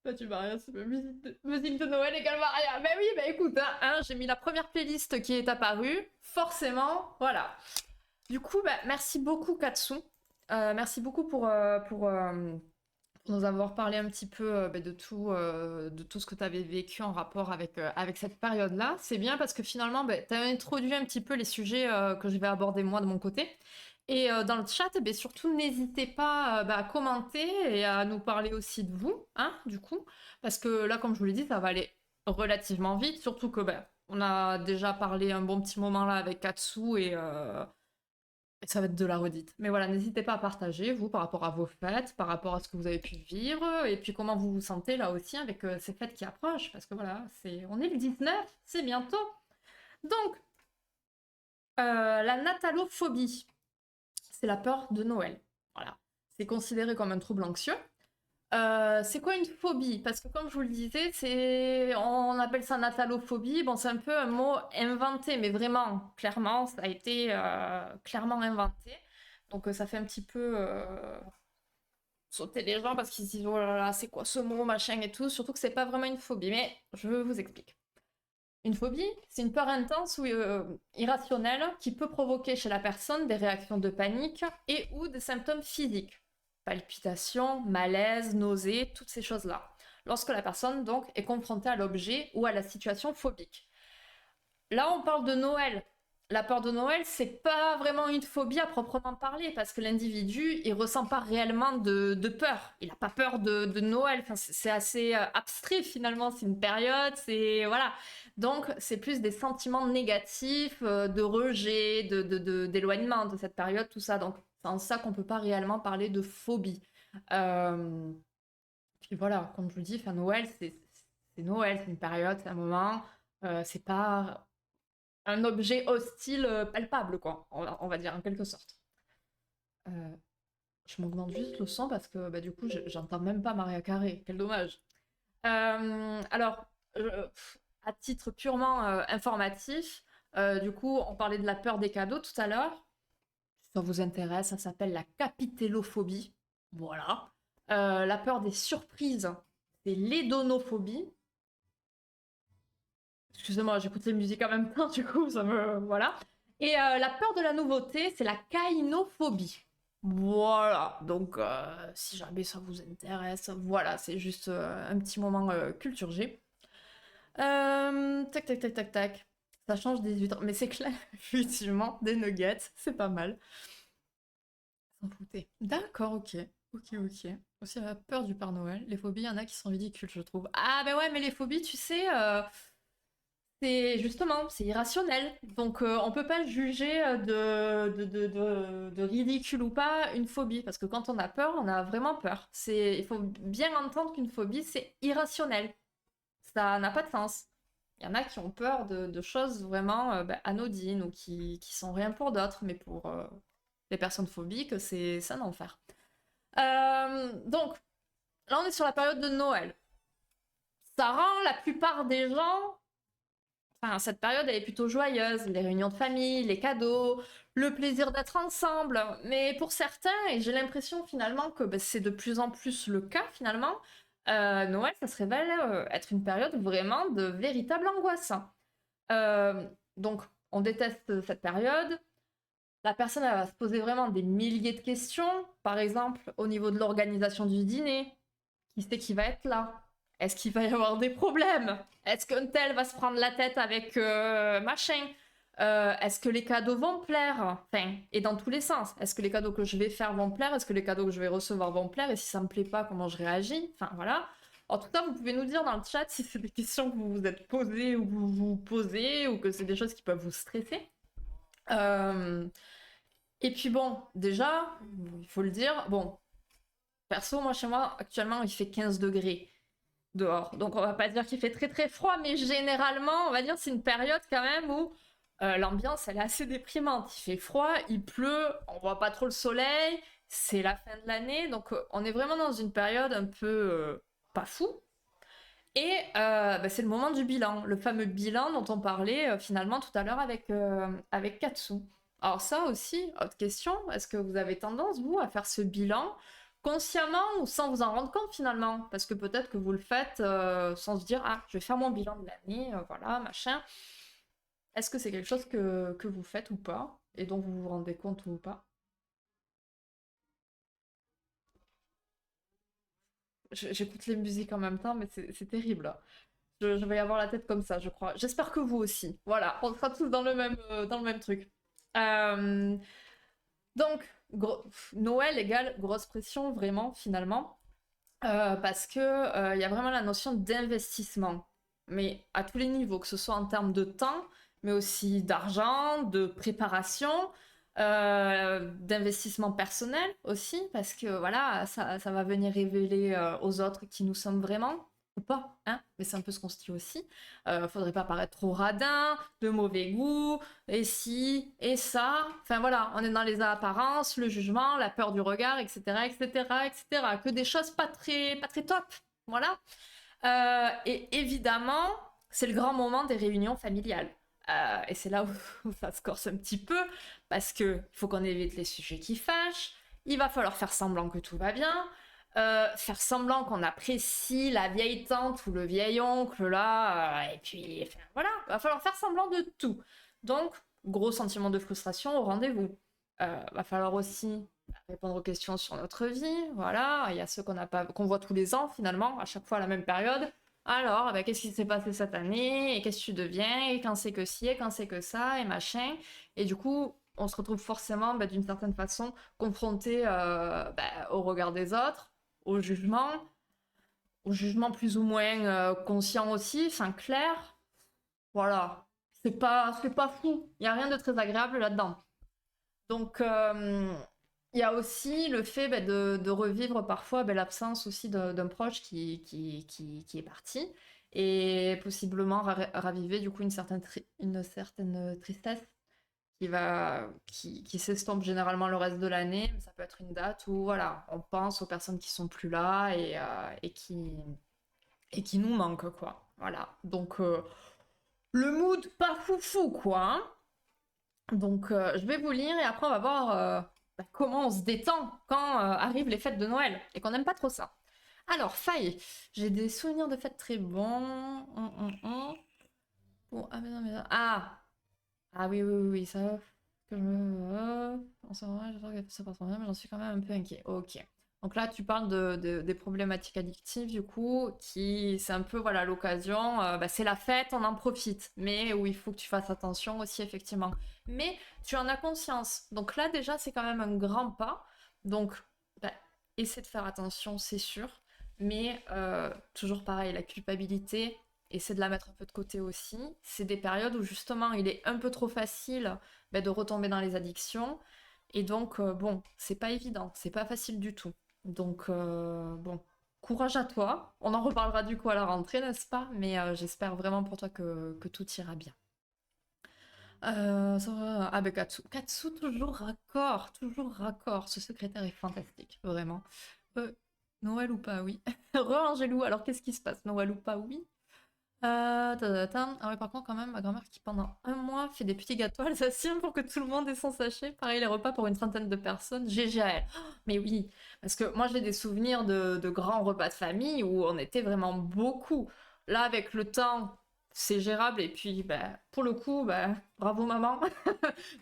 Bah, tu vas rien, c'est ma musique de Noël égale Maria. Bah oui, bah écoute, j'ai mis la première playlist qui est apparue. Forcément, voilà. Du coup, bah, merci beaucoup, Katsu. Merci beaucoup pour nous avoir parlé un petit peu bah, de tout ce que tu avais vécu en rapport avec cette période-là. C'est bien parce que finalement, bah, tu as introduit un petit peu les sujets que je vais aborder moi de mon côté. Et dans le chat, bah, surtout n'hésitez pas bah, à commenter et à nous parler aussi de vous, hein, du coup. Parce que là, comme je vous l'ai dit, ça va aller relativement vite, surtout que bah, on a déjà parlé un bon petit moment là avec Katsu Et ça va être de la redite. Mais voilà, n'hésitez pas à partager, vous, par rapport à vos fêtes, par rapport à ce que vous avez pu vivre, et puis comment vous vous sentez là aussi avec ces fêtes qui approchent, parce que voilà, on est le 19, c'est bientôt. Donc, la natalophobie, c'est la peur de Noël. Voilà. C'est considéré comme un trouble anxieux. C'est quoi une phobie? Parce que comme je vous le disais, on appelle ça natalophobie. Bon, c'est un peu un mot inventé, mais vraiment, clairement, ça a été clairement inventé. Donc ça fait un petit peu sauter les gens parce qu'ils se disent oh là là, c'est quoi ce mot, machin et tout. Surtout que c'est pas vraiment une phobie, mais je vous explique. Une phobie, c'est une peur intense ou irrationnelle qui peut provoquer chez la personne des réactions de panique et ou des symptômes physiques. Palpitations, malaise, nausées, toutes ces choses-là. Lorsque la personne donc est confrontée à l'objet ou à la situation phobique. Là, on parle de Noël. La peur de Noël, c'est pas vraiment une phobie à proprement parler, parce que l'individu, il ressent pas réellement de peur. Il a pas peur de Noël. Enfin, c'est assez abstrait finalement. C'est une période, c'est voilà. Donc, c'est plus des sentiments négatifs, de rejet, d'éloignement de cette période, tout ça. Donc, c'est en ça qu'on peut pas réellement parler de phobie. Euh, Puis voilà, comme je vous dis, enfin, Noël, c'est Noël, c'est une période, c'est un moment. C'est pas un objet hostile palpable, quoi, on va dire, en quelque sorte. Euh, je m'augmente juste le son parce que bah, du coup, j'entends même pas Maria Carré. Quel dommage. Alors, à titre purement informatif, du coup, on parlait de la peur des cadeaux tout à l'heure. Si ça vous intéresse, ça s'appelle la capitellophobie. Voilà. La peur des surprises, c'est l'édonophobie. Excusez-moi, j'écoute les musiques en même temps, du coup, ça me. Voilà. Et la peur de la nouveauté, c'est la kainophobie. Voilà, donc si jamais ça vous intéresse, voilà, c'est juste un petit moment culture G. Tac, tac, tac, tac, tac. Ça change des huîtres, mais c'est clair, effectivement, des nuggets, c'est pas mal. S'en foutait. D'accord, ok. Ok, ok. Aussi la peur du Père Noël. Les phobies, il y en a qui sont ridicules, je trouve. Ah, mais ouais, mais les phobies, tu sais, c'est justement, c'est irrationnel. Donc on peut pas juger de ridicule ou pas une phobie, parce que quand on a peur, on a vraiment peur. Il faut bien entendre qu'une phobie, c'est irrationnel. Ça n'a pas de sens. Il y en a qui ont peur de choses vraiment anodines ou qui sont rien pour d'autres, mais pour les personnes phobiques, c'est un enfer. Donc, là on est sur la période de Noël. Ça rend la plupart des gens. Enfin, cette période, elle est plutôt joyeuse, les réunions de famille, les cadeaux, le plaisir d'être ensemble. Mais pour certains, et j'ai l'impression finalement que c'est de plus en plus le cas finalement, Noël, ça se révèle être une période vraiment de véritable angoisse. Donc, on déteste cette période. La personne, elle va se poser vraiment des milliers de questions. Par exemple, au niveau de l'organisation du dîner, qui c'est qui va être là? Est-ce qu'il va y avoir des problèmes? Est-ce qu'un tel va se prendre la tête avec machin? Est-ce que les cadeaux vont plaire? Enfin, et dans tous les sens. Est-ce que les cadeaux que je vais faire vont plaire? Est-ce que les cadeaux que je vais recevoir vont plaire? Et si ça me plaît pas, comment je réagis? Enfin, voilà. En tout cas, vous pouvez nous dire dans le chat si c'est des questions que vous vous êtes posées ou que vous vous posez ou que c'est des choses qui peuvent vous stresser. Et puis bon, déjà, il faut le dire, bon, perso, moi chez moi, actuellement, il fait 15 degrés dehors. Donc on va pas dire qu'il fait très très froid, mais généralement, on va dire c'est une période quand même où l'ambiance elle est assez déprimante. Il fait froid, il pleut, on voit pas trop le soleil, c'est la fin de l'année, donc on est vraiment dans une période un peu pas fou. Et c'est le moment du bilan, le fameux bilan dont on parlait finalement tout à l'heure avec Katsu. Alors ça aussi, autre question, est-ce que vous avez tendance, vous, à faire ce bilan consciemment ou sans vous en rendre compte finalement? Parce que peut-être que vous le faites sans se dire, ah, je vais faire mon bilan de l'année, voilà, machin. Est-ce que c'est quelque chose que vous faites ou pas? Et dont vous vous rendez compte ou pas? J'écoute les musiques en même temps, mais c'est terrible, là. Je vais avoir la tête comme ça, je crois. J'espère que vous aussi. Voilà, on sera tous dans le même truc. Euh, donc, Noël égale grosse pression, vraiment, finalement. Parce que il y a vraiment la notion d'investissement. Mais à tous les niveaux, que ce soit en termes de temps, mais aussi d'argent, de préparation. d'investissement personnel aussi, parce que voilà, ça va venir révéler aux autres qui nous sommes vraiment, ou pas, hein, mais c'est un peu ce qu'on se dit aussi. Faudrait pas paraître trop radin, de mauvais goût, et si, et ça. Enfin voilà, on est dans les apparences, le jugement, la peur du regard, etc., etc., etc. Que des choses pas très top, voilà. Et évidemment, c'est le grand moment des réunions familiales. Et c'est là où ça se corse un petit peu, parce que faut qu'on évite les sujets qui fâchent. Il va falloir faire semblant que tout va bien, faire semblant qu'on apprécie la vieille tante ou le vieil oncle là, et puis enfin, voilà, il va falloir faire semblant de tout. Donc, gros sentiment de frustration au rendez-vous. Va falloir aussi répondre aux questions sur notre vie, voilà. Il y a ceux qu'on n'a pas, qu'on voit tous les ans finalement, à chaque fois à la même période. Alors, bah, qu'est-ce qui s'est passé cette année et qu'est-ce que tu deviens et quand c'est que ci et quand c'est que ça et machin. Et du coup, on se retrouve forcément bah, d'une certaine façon confronté bah, au regard des autres, au au jugement plus ou moins conscient aussi, enfin clair. Voilà, c'est pas fou. Il y a rien de très agréable là-dedans. Donc, il y a aussi le fait bah, de revivre parfois bah, l'absence aussi d'un proche qui est parti et possiblement raviver du coup une certaine tristesse qui s'estompe généralement le reste de l'année. Ça peut être une date où voilà, on pense aux personnes qui sont plus là et qui nous manquent, quoi. Voilà. Donc, le mood pas foufou, quoi. Hein. Donc, je vais vous lire et après, on va voir bah, comment on se détend quand arrivent les fêtes de Noël et qu'on n'aime pas trop ça. Alors, Faye, j'ai des souvenirs de fêtes très bons. Bon, ah, mais non, mais non. Ah! Ah oui, oui, oui, oui, ça. Que je me. En ce moment, j'adore que ça passe bien, mais j'en suis quand même un peu inquiet. Ok. Donc là, tu parles des problématiques addictives, du coup, qui, c'est un peu, voilà, l'occasion, bah, c'est la fête, on en profite, mais où il faut que tu fasses attention aussi, effectivement. Mais tu en as conscience. Donc là, déjà, c'est quand même un grand pas. Donc, bah, essaie de faire attention, c'est sûr. Mais toujours pareil, la culpabilité, essaie de la mettre un peu de côté aussi. C'est des périodes où justement il est un peu trop facile bah, de retomber dans les addictions. Et donc, bon, c'est pas évident, c'est pas facile du tout. Donc, bon, courage à toi. On en reparlera du coup à la rentrée, n'est-ce pas? Mais j'espère vraiment pour toi que tout ira bien. Ah ben Katsu. Katsu, toujours raccord. Ce secrétaire est fantastique, vraiment. Euh, Noël ou pas, oui. Re-Angélou, alors qu'est-ce qui se passe? Noël ou pas, oui. Ah ouais, par contre, quand même, ma grand-mère qui pendant un mois fait des petits gâteaux alsaciens pour que tout le monde ait son sachet. Pareil, les repas pour une trentaine de personnes. GG à elle. Oh, mais oui, parce que moi j'ai des souvenirs de grands repas de famille où on était vraiment beaucoup. Là, avec le temps, c'est gérable. Et puis, bah, pour le coup, bah, bravo maman.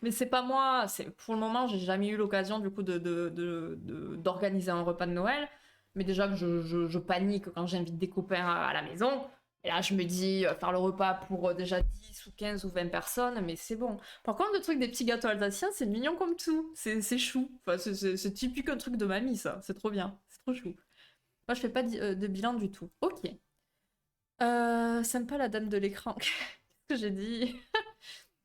Mais c'est pas moi. C'est pour le moment, j'ai jamais eu l'occasion du coup d'organiser un repas de Noël. Mais déjà que je panique quand j'invite des copains à la maison. Et là, je me dis, faire le repas pour déjà 10 ou 15 ou 20 personnes, mais c'est bon. Par contre, le truc des petits gâteaux alsaciens, c'est mignon comme tout. C'est chou. Enfin, c'est typique un truc de mamie, ça. C'est trop bien. C'est trop chou. Moi, je fais pas de bilan du tout. Ok. Sympa la dame de l'écran. Qu'est-ce que j'ai dit?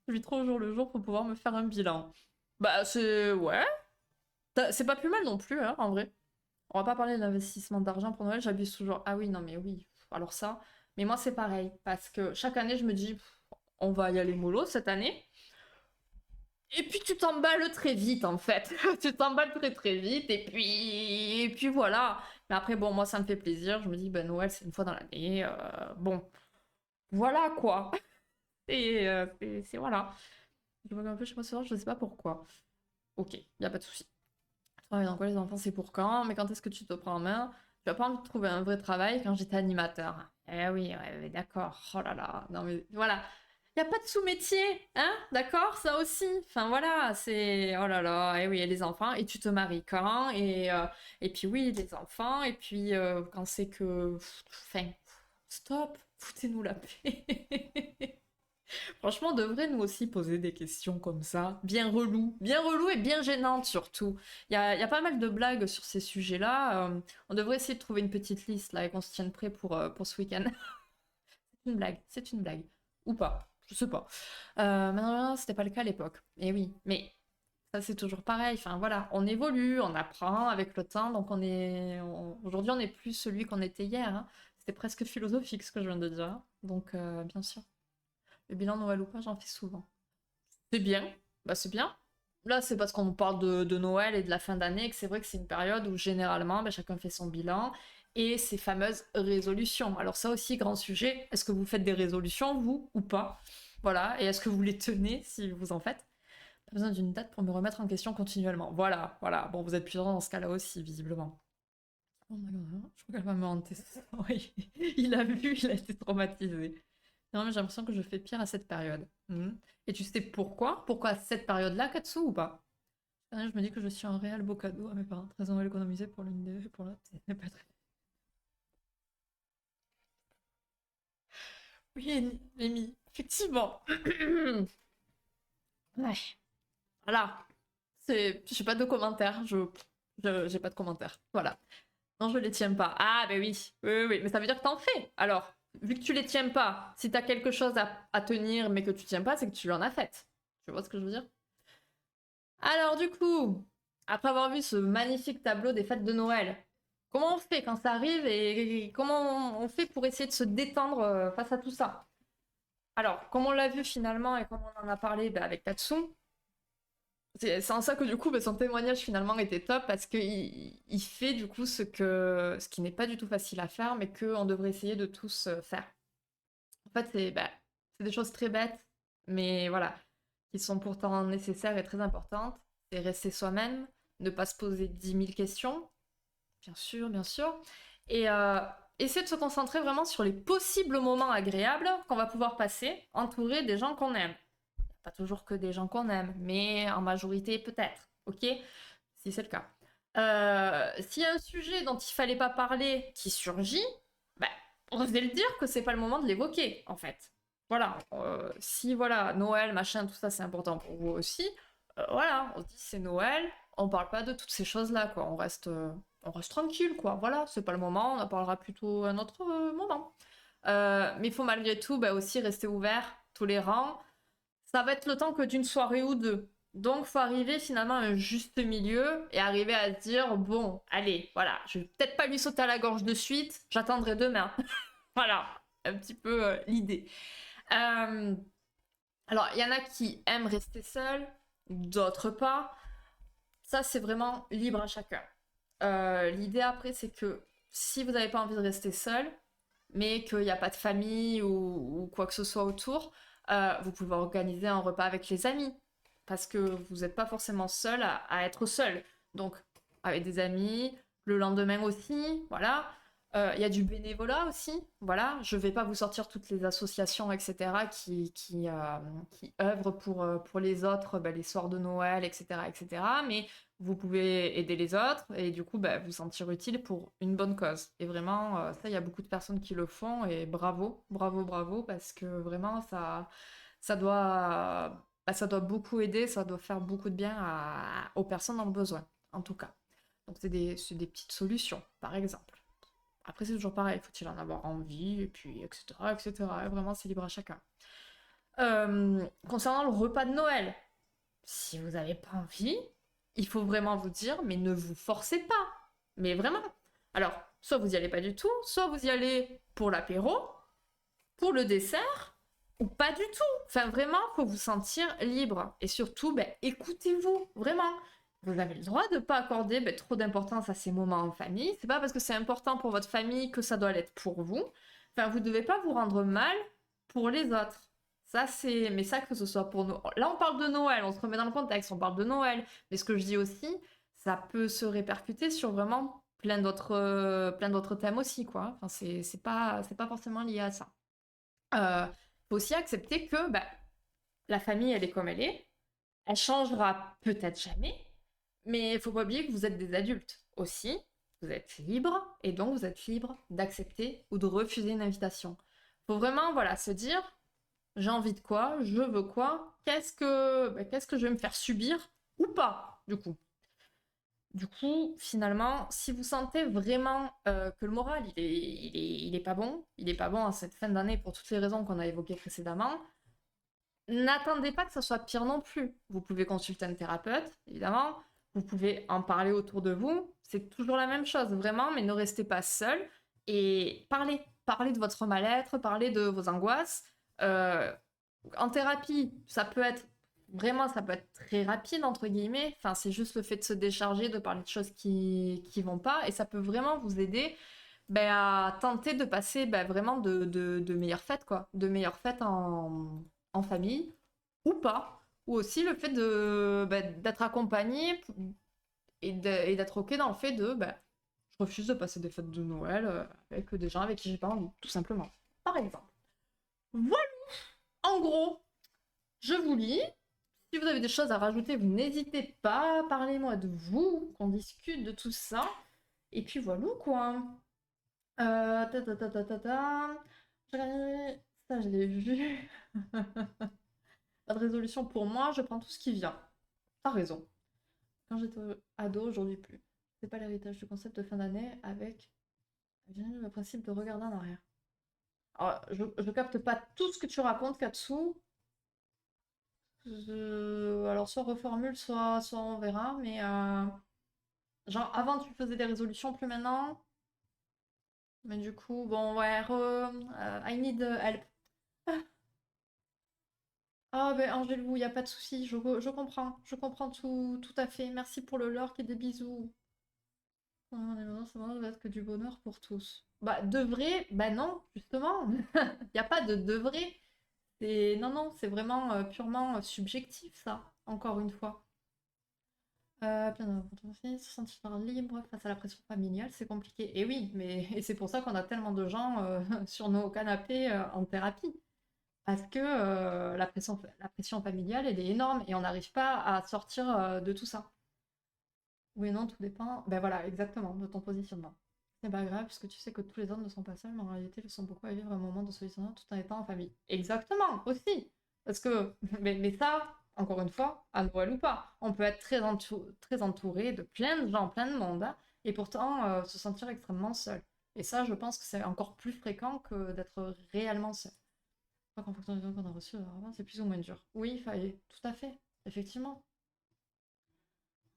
Je vis trop au jour le jour pour pouvoir me faire un bilan. Bah, c'est... Ouais. C'est pas plus mal non plus, hein, en vrai. On va pas parler d'investissement d'argent pour Noël, j'abuse toujours. Ah oui, non, mais oui. Alors ça. Mais moi, c'est pareil. Parce que chaque année, je me dis, on va y aller mollo cette année. Et puis tu t'emballes très vite en fait. Tu t'emballes très très vite et puis voilà. Mais après bon moi ça me fait plaisir. Je me dis ben Noël c'est une fois dans l'année. Bon voilà quoi. Et c'est voilà. Je vois un peu chez moi ce soir, je sais pas pourquoi. Ok, y a pas de souci. Travailler dans quoi les enfants c'est pour quand? Mais quand est-ce que tu te prends en main? Tu as pas envie de trouver un vrai travail quand j'étais animateur. Eh oui, ouais, d'accord. Oh là là. Non mais voilà. Il n'y a pas de sous-métier, hein? D'accord? Ça aussi. Enfin voilà, c'est... Oh là là, et oui, et les enfants, et tu te maries quand? Et puis oui, les enfants, et puis quand c'est que... Enfin, stop, foutez-nous la paix. Franchement, on devrait nous aussi poser des questions comme ça, bien relou et bien gênantes surtout. Il y a pas mal de blagues sur ces sujets-là. On devrait essayer de trouver une petite liste là et qu'on se tienne prêt pour ce week-end. C'est une blague. Ou pas, je sais pas. Maintenant, c'était pas le cas à l'époque. Et oui, mais Ça, c'est toujours pareil. Enfin, voilà, on évolue, on apprend avec le temps. Donc, aujourd'hui, on n'est plus celui qu'on était hier, hein. C'était presque philosophique ce que je viens de dire, hein. Donc, bien sûr, le bilan Noël ou pas, j'en fais souvent. C'est bien. Bah, c'est bien. Là, c'est parce qu'on parle de Noël et de la fin d'année que c'est vrai que c'est une période où généralement, bah, chacun fait son bilan et ses fameuses résolutions. Alors, ça aussi, grand sujet. Est-ce que vous faites des résolutions, vous, ou pas? Voilà. Et est-ce que vous les tenez si vous en faites? Pas besoin d'une date pour me remettre en question continuellement. Voilà, voilà. Bon, vous êtes plusieurs dans ce cas-là aussi, visiblement. Oh my god, hein, je crois qu'elle va me hanter ce soir. Oui, il a vu, il a été traumatisé. Non, mais j'ai l'impression que je fais pire à cette période. Et tu sais pourquoi? Pourquoi à cette période-là, Katsu, ou pas? Je me dis que je suis un réel beau cadeau à mes parents. Très Noël économisé pour l'une des pour l'autre. C'est pas très... Oui, Amy, effectivement. Ouais, voilà. J'ai pas de commentaires. J'ai pas de commentaires. Voilà. Non, je les tiens pas. Ah, ben oui. Oui, oui, oui. Mais ça veut dire que t'en fais. Alors, vu que tu les tiens pas, si t'as quelque chose à tenir mais que tu tiens pas, c'est que tu en as fait. Tu vois ce que je veux dire? Alors, du coup, après avoir vu ce magnifique tableau des fêtes de Noël, comment on fait quand ça arrive et comment on fait pour essayer de se détendre face à tout ça? Alors, comme on l'a vu finalement et comme on en a parlé avec Tatsu, c'est en ça que du coup son témoignage finalement était top parce qu'il fait du coup ce qui n'est pas du tout facile à faire mais qu'on devrait essayer de tous faire. En fait, c'est des choses très bêtes, mais voilà, qui sont pourtant nécessaires et très importantes. C'est rester soi-même, ne pas se poser 10 000 questions, bien sûr, et essayer de se concentrer vraiment sur les possibles moments agréables qu'on va pouvoir passer, entouré des gens qu'on aime. Pas toujours que des gens qu'on aime, mais en majorité peut-être, ok? Si c'est le cas. S'il y a un sujet dont il fallait pas parler qui surgit, bah, on devait le dire que c'est pas le moment de l'évoquer, en fait. Voilà. Si voilà, Noël, machin, tout ça, c'est important pour vous aussi. Voilà, on se dit c'est Noël, on parle pas de toutes ces choses-là, quoi. On reste tranquille, quoi. Voilà, c'est pas le moment, on en parlera plutôt à un autre moment. Mais il faut malgré tout aussi rester ouvert, tolérant. Ça va être le temps que d'une soirée ou deux. Donc, faut arriver finalement à un juste milieu et arriver à se dire bon, allez, voilà, je vais peut-être pas lui sauter à la gorge de suite, j'attendrai demain. Voilà, un petit peu l'idée. Euh, alors, il y en a qui aiment rester seuls, d'autres pas. Ça, c'est vraiment libre à chacun. L'idée après, c'est que si vous n'avez pas envie de rester seul, mais qu'il n'y a pas de famille ou quoi que ce soit autour, vous pouvez organiser un repas avec les amis. Parce que vous n'êtes pas forcément seul à être seul. Donc, avec des amis, le lendemain aussi, voilà. Il y a du bénévolat aussi, voilà. Je vais pas vous sortir toutes les associations, etc., qui œuvrent pour les autres, les soirs de Noël, etc., etc. Mais vous pouvez aider les autres et du coup vous sentir utile pour une bonne cause. Et vraiment, ça, il y a beaucoup de personnes qui le font et bravo, bravo, bravo, parce que vraiment, ça doit beaucoup aider, ça doit faire beaucoup de bien aux personnes dans le besoin, en tout cas. Donc c'est des petites solutions, par exemple. Après, c'est toujours pareil, faut-il en avoir envie, et puis, etc., etc. Et vraiment, c'est libre à chacun. Concernant le repas de Noël, si vous n'avez pas envie, il faut vraiment vous dire, mais ne vous forcez pas. Mais vraiment. Alors, soit vous y allez pas du tout, soit vous y allez pour l'apéro, pour le dessert, ou pas du tout. Enfin, vraiment, faut vous sentir libre. Et surtout, écoutez-vous, vraiment. Vous avez le droit de ne pas accorder trop d'importance à ces moments en famille. C'est pas parce que c'est important pour votre famille que ça doit l'être pour vous. Enfin, vous devez pas vous rendre mal pour les autres. Ça, c'est. Mais ça, que ce soit pour nous. Là, on parle de Noël, on se remet dans le contexte, on parle de Noël. Mais ce que je dis aussi, ça peut se répercuter sur vraiment plein d'autres thèmes aussi, quoi. Enfin, c'est pas forcément lié à ça. Faut aussi accepter que la famille, elle est comme elle est. Elle changera peut-être jamais, mais il faut pas oublier que vous êtes des adultes aussi. Vous êtes libre, et donc vous êtes libre d'accepter ou de refuser une invitation. Faut vraiment, voilà, se dire, j'ai envie de quoi, je veux quoi, qu'est-ce que je vais me faire subir ou pas, du coup. Du coup, finalement, si vous sentez vraiment que le moral, il est pas bon, il est pas bon à cette fin d'année pour toutes les raisons qu'on a évoquées précédemment, n'attendez pas que ça soit pire non plus. Vous pouvez consulter un thérapeute, évidemment. Vous pouvez en parler autour de vous. C'est toujours la même chose, vraiment, mais ne restez pas seul et parlez. Parlez de votre mal-être, parlez de vos angoisses. Euh, En thérapie, ça peut être vraiment, ça peut être très rapide, entre guillemets. Enfin, c'est juste le fait de se décharger, de parler de choses qui vont pas. Et ça peut vraiment vous aider ben, à tenter de passer ben, vraiment de meilleures fêtes, quoi. De meilleures fêtes en famille, ou pas. Ou aussi le fait ben, d'être accompagné et d'être OK dans le fait de ben, je refuse de passer des fêtes de Noël avec des gens avec qui j'ai pas envie, tout simplement. Par exemple. Voilà, en gros, je vous lis. Si vous avez des choses à rajouter, vous n'hésitez pas. Parlez-moi de vous, qu'on discute de tout ça. Et puis voilà quoi. Ta ta ta ta ta ta. Ça, je l'ai vu. Pas de résolution pour moi, je prends tout ce qui vient. T'as raison. Quand j'étais ado, aujourd'hui plus. C'est pas l'héritage du concept de fin d'année avec le principe de regarder en arrière. Alors, je capte pas tout ce que tu racontes, Katsu. Alors, soit reformule, soit on verra. Mais genre, avant, tu faisais des résolutions, plus maintenant. Mais du coup, bon, ouais, I need help. Ah, ben, Angèle, y a pas de souci, je comprends tout à fait. Merci pour le lurk et des bisous. Oh, les moments, ça va être que du bonheur pour tous. Bah, de vrai, bah non, justement. Y a pas de vrai. Non, non, c'est vraiment purement subjectif, ça, encore une fois. Bien entendu, se sentir libre face à la pression familiale, c'est compliqué. Et oui, mais et c'est pour ça qu'on a tellement de gens sur nos canapés en thérapie. Parce que la pression familiale, elle est énorme et on n'arrive pas à sortir de tout ça. Oui, non, tout dépend. Ben voilà, exactement, de ton positionnement. C'est pas grave, puisque tu sais que tous les hommes ne sont pas seuls, mais en réalité, ils sont beaucoup à vivre un moment de solitude tout en étant en famille. Exactement, aussi. Parce que, mais ça, encore une fois, à Noël ou pas, on peut être très entouré de plein de gens, plein de monde, hein, et pourtant se sentir extrêmement seul. Et ça, je pense que c'est encore plus fréquent que d'être réellement seul. Je crois qu'en fonction des dons qu'on a reçus, c'est plus ou moins dur. Oui, il fallait, tout à fait, effectivement.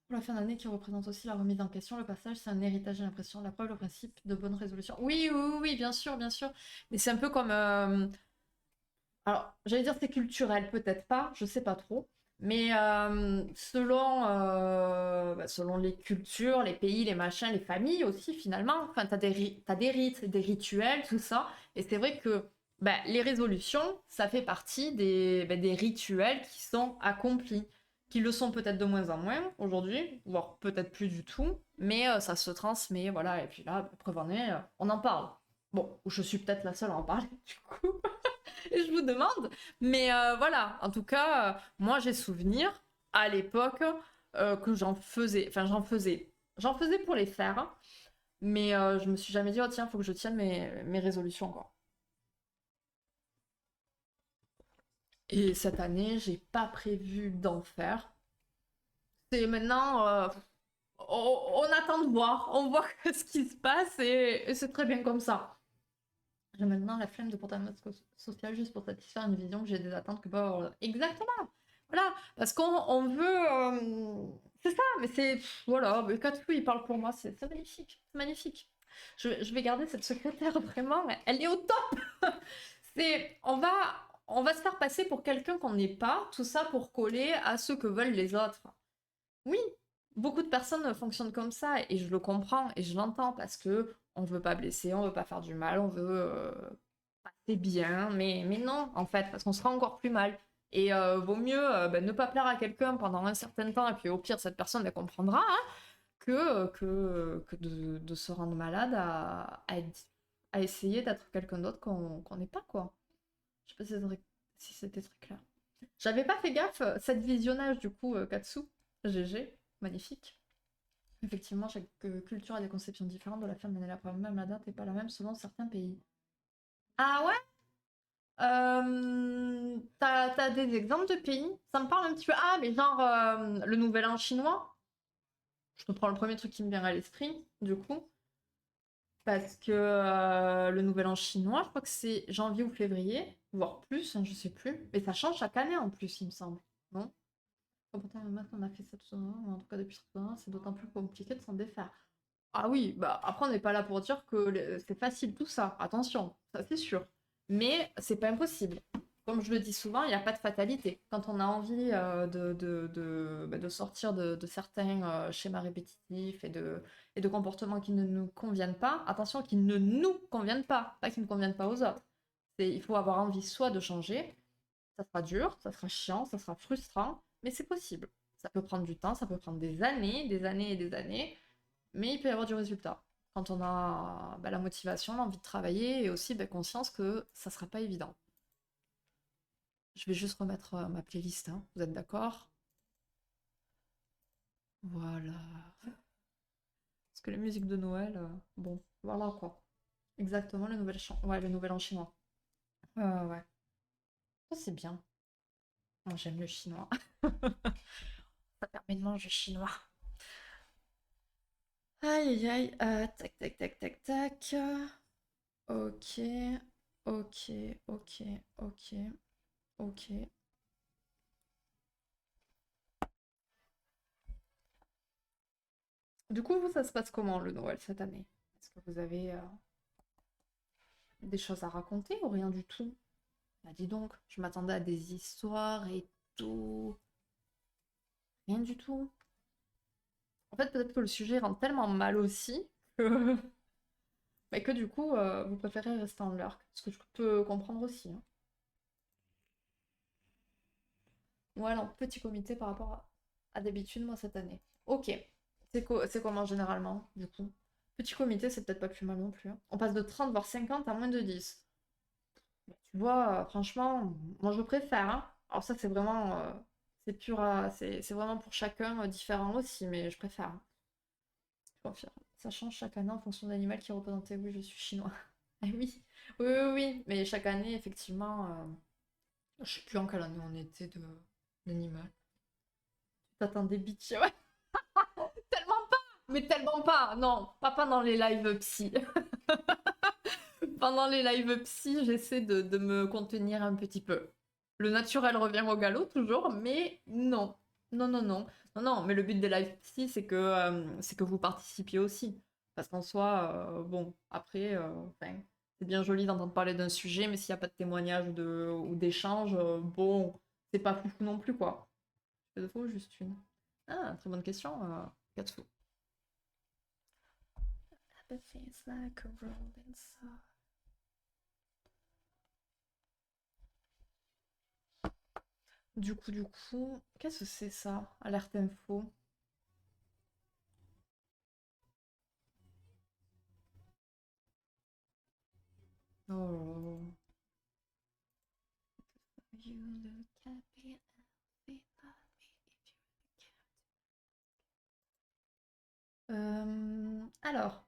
Pour la fin d'année qui représente aussi la remise en question, le passage, c'est un héritage, j'ai l'impression, la preuve, le principe de bonne résolution. Oui, oui, oui, oui, bien sûr, bien sûr. Mais c'est un peu comme... Alors, j'allais dire c'est culturel, peut-être pas, je sais pas trop. Mais selon les cultures, les pays, les machins, les familles aussi, finalement, enfin, t'as des rites, des rituels, tout ça. Et c'est vrai que bah, les résolutions, ça fait partie des rituels qui sont accomplis, qui le sont peut-être de moins en moins aujourd'hui, voire peut-être plus du tout, mais ça se transmet, voilà. Et puis là, preuve en est, on en parle. Bon, je suis peut-être la seule à en parler, du coup. Et je vous demande. Mais voilà, en tout cas, moi j'ai souvenir à l'époque que j'en faisais. Enfin, j'en faisais pour les faire. Hein. Mais je me suis jamais dit, oh tiens, faut que je tienne mes résolutions, quoi. Et cette année, j'ai pas prévu d'en faire. C'est maintenant, on attend de voir. On voit ce qui se passe et c'est très bien comme ça. J'ai maintenant la flemme de porter un masque social juste pour satisfaire une vision que j'ai des attentes que pas avoir. Exactement. Voilà, parce qu'on veut. C'est ça, mais c'est. Voilà, mais Katsu, il parle pour moi, c'est magnifique. C'est magnifique. Je vais garder cette secrétaire vraiment, elle est au top. C'est. On va se faire passer pour quelqu'un qu'on n'est pas, tout ça pour coller à ce que veulent les autres. Oui, beaucoup de personnes fonctionnent comme ça et je le comprends et je l'entends parce que on veut pas blesser, on veut pas faire du mal, on veut passer bien, mais non en fait parce qu'on sera encore plus mal. Et vaut mieux ben, ne pas plaire à quelqu'un pendant un certain temps et puis au pire cette personne elle comprendra hein, que de se rendre malade à essayer d'être quelqu'un d'autre qu'on n'est pas quoi. Je sais pas si c'était très clair. J'avais pas fait gaffe, cette visionnage du coup, Katsu, GG, magnifique. Effectivement, chaque culture a des conceptions différentes de la fin de l'année. Même la date n'est pas la même selon certains pays. Ah ouais? T'as des exemples de pays? Ça me parle un petit peu. Ah, mais genre le nouvel an chinois? Je te prends le premier truc qui me vient à l'esprit, du coup. Parce que le nouvel an chinois, je crois que c'est janvier ou février. voire plus, hein, je sais plus. Mais ça change chaque année en plus, il me semble. Non? Pourtant, maintenant on a fait ça tout ça, mais en tout cas depuis tout ça, c'est d'autant plus compliqué de s'en défaire. Ah oui, bah après on n'est pas là pour dire que c'est facile tout ça, attention, ça c'est sûr. Mais c'est pas impossible. Comme je le dis souvent, il n'y a pas de fatalité. Quand on a envie de sortir de certains schémas répétitifs et de comportements qui ne nous conviennent pas, attention, qui ne nous conviennent pas qui ne conviennent pas aux autres. Il faut avoir envie soit de changer, ça sera dur, ça sera chiant, ça sera frustrant, mais c'est possible. Ça peut prendre du temps, ça peut prendre des années et des années, mais il peut y avoir du résultat. Quand on a la motivation, l'envie de travailler et aussi conscience que ça sera pas évident. Je vais juste remettre ma playlist, hein. Vous êtes d'accord? Voilà. Parce que les musiques de Noël, bon, voilà quoi. Exactement, le nouvel an chinois. Ouais. Ça, c'est bien. Moi, j'aime le chinois. Ça permet de manger chinois. Aïe, aïe, aïe. Tac, tac, tac, tac, tac. Ok, ok, ok, ok, ok. Du coup, vous, ça se passe comment le Noël cette année? Est-ce que vous avez des choses à raconter ou rien du tout? Bah dis donc, je m'attendais à des histoires et tout. Rien du tout. En fait, peut-être que le sujet rend tellement mal aussi que, que du coup, vous préférez rester en lurk. Ce que je peux comprendre aussi, hein. Ouais, alors, petit comité par rapport à d'habitude, moi, cette année. Ok. C'est comment généralement, du coup? Petit comité, c'est peut-être pas plus mal non plus, hein. On passe de 30 voire 50 à moins de 10. Tu vois, franchement, moi je préfère, hein. Alors ça, c'est vraiment, c'est pur c'est vraiment pour chacun différent aussi, mais je préfère, hein. Je confirme. Ça change chaque année en fonction de l'animal qui est représenté. Oui, je suis chinois. Ah oui. Oui. Mais chaque année, effectivement, je sais plus en quelle année on était de l'animal. T'attendais bitch, ouais. Tellement pas! Mais tellement pas! Non, pas pendant les lives psy. Pendant les lives psy, j'essaie de me contenir un petit peu. Le naturel revient au galop toujours, mais non. Non, non, non. Non, non, mais le but des lives psy, c'est que vous participiez aussi. Parce qu'en soi, bon, après, enfin, c'est bien joli d'entendre parler d'un sujet, mais s'il n'y a pas de témoignage ou d'échange, bon, c'est pas foufou non plus, quoi. C'est de faux ou juste une? Ah, très bonne question, Katsu. Everything's like a rolling stone. Du coup, qu'est-ce que c'est ça? Alerte info. Oh. You look happy and alors,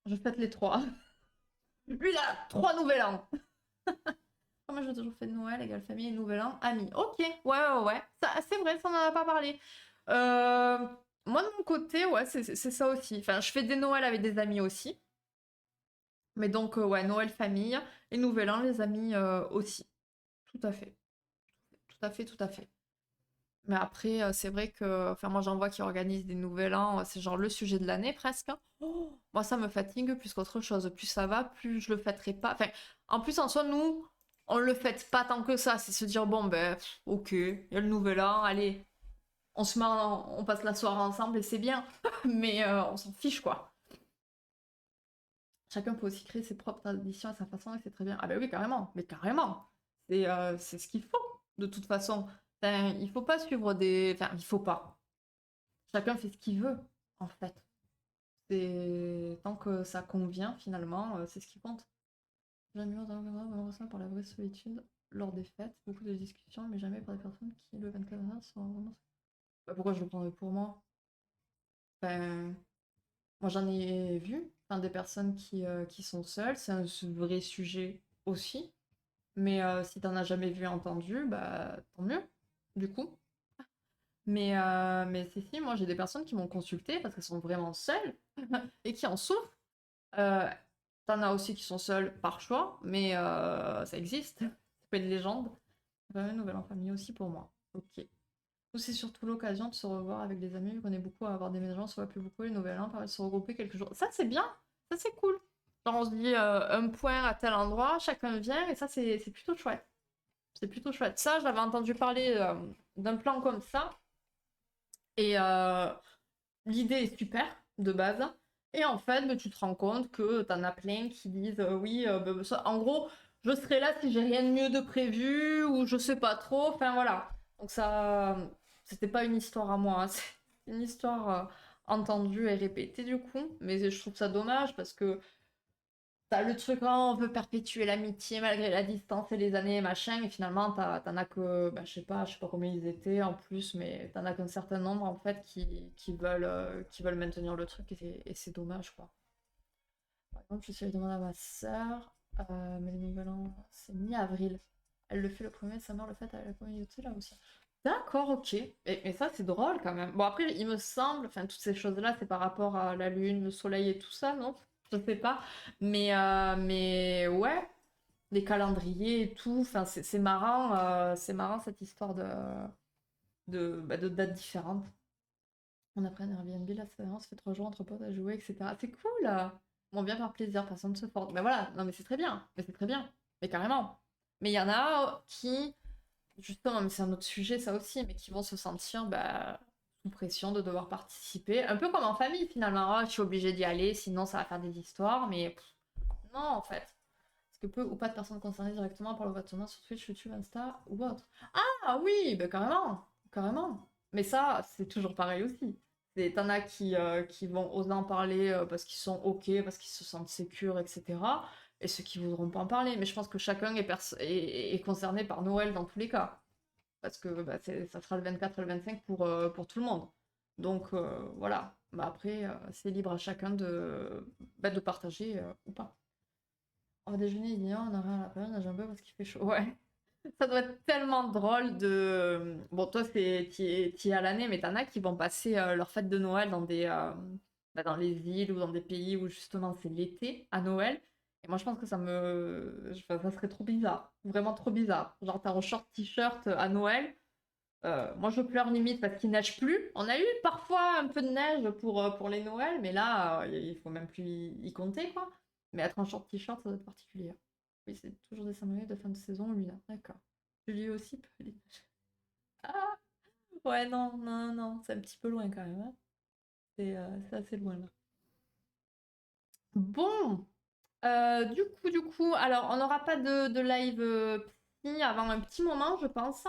je fête les trois. Lui là, trois nouvel an. Moi, j'ai toujours fait Noël, égale famille, nouvel an, amis. Ok, ouais. Ça, c'est vrai, ça, on en a pas parlé. Euh, Moi, de mon côté, ouais, c'est ça aussi. Enfin, je fais des Noëls avec des amis aussi. Mais donc, ouais, Noël famille et nouvel an, les amis aussi. Tout à fait. Tout à fait. Mais après, c'est vrai que, enfin, moi j'en vois qui organisent des nouvel an, c'est genre le sujet de l'année presque, hein. Oh, moi ça me fatigue plus qu'autre chose. Plus ça va, plus je le fêterai pas. Enfin, en plus en soi, nous, on le fête pas tant que ça. C'est se dire, bon ben, ok, il y a le nouvel an, allez, on se marre, on passe la soirée ensemble et c'est bien. Mais on s'en fiche quoi. Chacun peut aussi créer ses propres traditions à sa façon et c'est très bien. Ah ben oui, carrément, mais carrément. C'est ce qu'il faut, de toute façon. Enfin, il faut pas suivre des. Enfin, il faut pas. Chacun fait ce qu'il veut, en fait. C'est tant que ça convient, finalement, c'est ce qui compte. Jamais on par la vraie solitude lors des fêtes, beaucoup de discussions, mais jamais par des personnes qui, le 24 mars, sont vraiment... Bah, pourquoi je le prendrais pour moi? Enfin, moi, j'en ai vu, enfin, des personnes qui sont seules, c'est un vrai sujet aussi. Mais si t'en as jamais vu et entendu, bah tant mieux, du coup. Mais si, moi j'ai des personnes qui m'ont consulté parce qu'elles sont vraiment seules et qui en souffrent. T'en as aussi qui sont seuls par choix, mais ça existe. C'est pas une légende. Une nouvelle en famille aussi pour moi. Ok. Ou c'est surtout l'occasion de se revoir avec des amis, vu qu'on est beaucoup à avoir déménagé, on se voit plus beaucoup, les nouvelles an permet de se regrouper quelques jours. Ça c'est bien, ça c'est cool. Genre on se dit un point à tel endroit, chacun vient, et ça c'est plutôt chouette. C'est plutôt chouette. Ça, j'avais entendu parler d'un plan comme ça, et l'idée est super, de base. Et en fait, bah, tu te rends compte que t'en as plein qui disent oui, bah, en gros, je serai là si j'ai rien de mieux de prévu, ou je sais pas trop, enfin voilà. Donc ça, c'était pas une histoire à moi, hein. C'est une histoire entendue et répétée du coup. Mais je trouve ça dommage parce que t'as le truc, oh, on veut perpétuer l'amitié malgré la distance et les années, machin, et finalement, t'en as que, bah, je sais pas combien ils étaient en plus, mais t'en as qu'un certain nombre, en fait, qui veulent maintenir le truc, et c'est dommage, quoi. Par exemple, je suis allée demander à ma sœur, mais le nouvel an, c'est mi-avril. Elle le fait le premier, sa mère le fait avec la communauté, là aussi. D'accord, ok. Mais ça, c'est drôle, quand même. Bon, après, il me semble, enfin, toutes ces choses-là, c'est par rapport à la lune, le soleil et tout ça, non? Je sais pas. Mais ouais, les calendriers et tout, enfin, c'est marrant cette histoire de dates différentes. On a pris un Airbnb là, on se fait 3 jours entre potes à jouer, etc. C'est cool! Bon, bien par plaisir, personne ne se force. Mais voilà, non mais c'est très bien, mais c'est très bien, mais carrément. Mais il y en a qui, justement, mais c'est un autre sujet ça aussi, mais qui vont se sentir bah, sous pression de devoir participer, un peu comme en famille finalement. Ah, je suis obligée d'y aller, sinon ça va faire des histoires, mais non en fait. Parce que peu ou pas de personnes concernées directement par le vote sur Twitch, YouTube, Insta ou autre. Ah oui, bah carrément, carrément. Mais ça, c'est toujours pareil aussi. T'en as qui vont oser en parler parce qu'ils sont ok, parce qu'ils se sentent sécures, etc. Et ceux qui voudront pas en parler. Mais je pense que chacun est concerné par Noël dans tous les cas. Parce que bah, ça sera le 24 et le 25 pour tout le monde. Donc voilà. Bah, après, c'est libre à chacun de partager ou pas. On va déjeuner, il dit non, on a rien à la plage, on nage un peu parce qu'il fait chaud. Ouais. Ça doit être tellement drôle de. Bon, toi, t'y es à l'année, mais t'en as qui vont passer leur fête de Noël dans les îles ou dans des pays où justement c'est l'été à Noël. Et moi, je pense que enfin, ça serait trop bizarre. Vraiment trop bizarre. Genre, t'es en short t-shirt à Noël. Moi, je pleure limite parce qu'il neige plus. On a eu parfois un peu de neige pour les Noëls, mais là, il faut même plus y compter, quoi. Mais être en short t-shirt, ça doit être particulier. Oui, c'est toujours des symboliques de fin de saison, lui, là. D'accord. Julie aussi peut les neiges. Ah ouais, non, non, non, c'est un petit peu loin quand même, hein. C'est assez loin, là. Bon, du coup, alors, on n'aura pas de live psy avant un petit moment, je pense.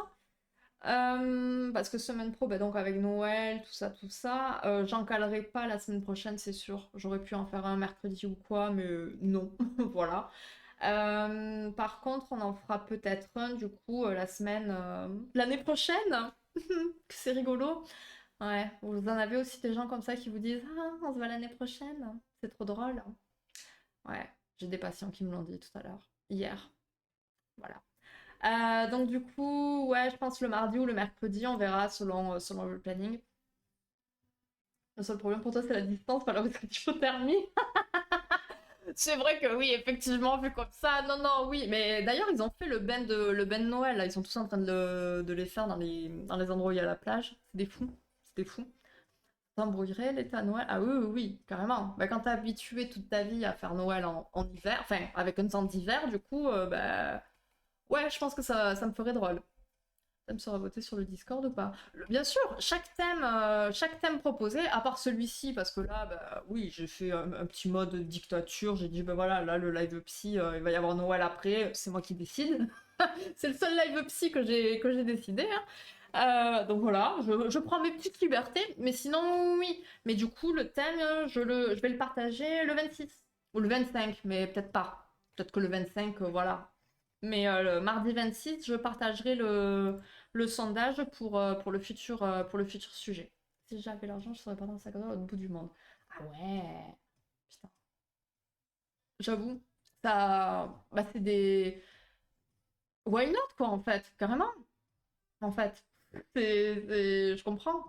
Parce que semaine pro, bah donc avec Noël, tout ça, j'en calerai pas la semaine prochaine, c'est sûr. J'aurais pu en faire un mercredi ou quoi, mais non, voilà. Par contre, on en fera peut-être un du coup la semaine l'année prochaine. C'est rigolo. Ouais, vous en avez aussi des gens comme ça qui vous disent ah, on se voit l'année prochaine. C'est trop drôle. Ouais, j'ai des patients qui me l'ont dit tout à l'heure, hier. Voilà. Donc du coup, ouais, je pense le mardi ou le mercredi, on verra selon le planning. Le seul problème pour toi, c'est la distance, pas la hypothermie. C'est vrai que oui, effectivement, vu comme ça, non, non, oui. Mais d'ailleurs, ils ont fait le ben de Noël, là. Ils sont tous en train de les faire dans les endroits où il y a la plage. C'est des fous. C'est des fous. T'embrouillerais l'été à Noël? Ah oui, oui, oui, carrément. Bah, quand t'es habitué toute ta vie à faire Noël en hiver, enfin, avec un temps d'hiver, du coup, bah, ouais, je pense que ça me ferait drôle. Thème sera voté sur le Discord ou pas? Bien sûr, chaque thème proposé, à part celui-ci, parce que là, bah, oui, j'ai fait un petit mode dictature, j'ai dit, ben voilà, là, le live psy, il va y avoir Noël après, c'est moi qui décide. C'est le seul live psy que j'ai décidé, hein. Donc voilà, je prends mes petites libertés, mais sinon, oui. Mais du coup, le thème, je vais le partager le 26, ou le 25, mais peut-être pas. Peut-être que le 25, voilà. Mais le mardi 26, je partagerai le sondage pour le futur sujet. Si j'avais l'argent, je serais pas dans le sac à dos à l'autre bout du monde. Ah ouais, putain. J'avoue, bah c'est des why not quoi en fait, carrément. En fait, je comprends.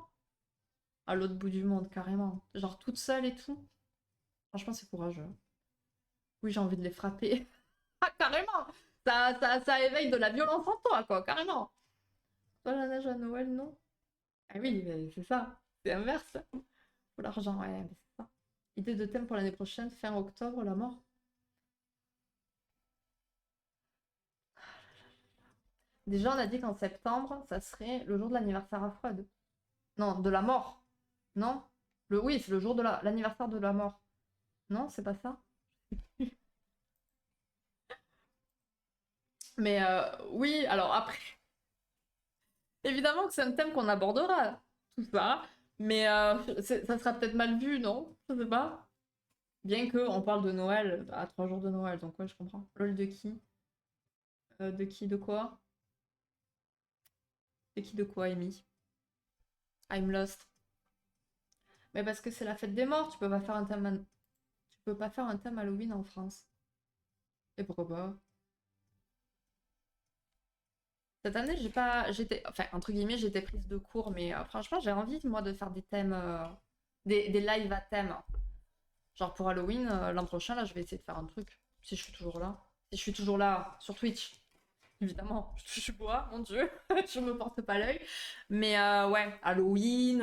À l'autre bout du monde, carrément. Genre toute seule et tout. Franchement, c'est courageux. Oui, j'ai envie de les frapper. Ah, carrément! Ça éveille de la violence en toi, quoi, carrément. Toi, la neige à Noël, non? Ah oui, mais c'est ça. C'est inverse. Pour l'argent, ouais, mais c'est ça. Idée de thème pour l'année prochaine, fin octobre, la mort. Déjà, on a dit qu'en septembre, ça serait le jour de l'anniversaire à Freud. Non, de la mort. Non? Oui, c'est le jour de l'anniversaire de la mort. Non, c'est pas ça? Mais oui, alors après, évidemment que c'est un thème qu'on abordera, tout ça. Mais ça sera peut-être mal vu, non? Je sais pas. Bien que on parle de Noël à 3 jours de Noël, donc ouais, je comprends. LOL de qui? De qui, de quoi? De qui, de quoi, Amy? I'm lost. Mais parce que c'est la fête des morts, tu peux pas faire un thème, tu peux pas faire un thème Halloween en France. Et pourquoi pas? Cette année, j'ai pas, j'étais, enfin entre guillemets, j'étais prise de cours, mais franchement, j'ai envie moi de faire des thèmes, des lives à thème. Genre pour Halloween, l'an prochain, là, je vais essayer de faire un truc. Si je suis toujours là. Si je suis toujours là sur Twitch, évidemment. Je touche bois, mon dieu. Je me porte pas l'œil. Mais ouais, Halloween,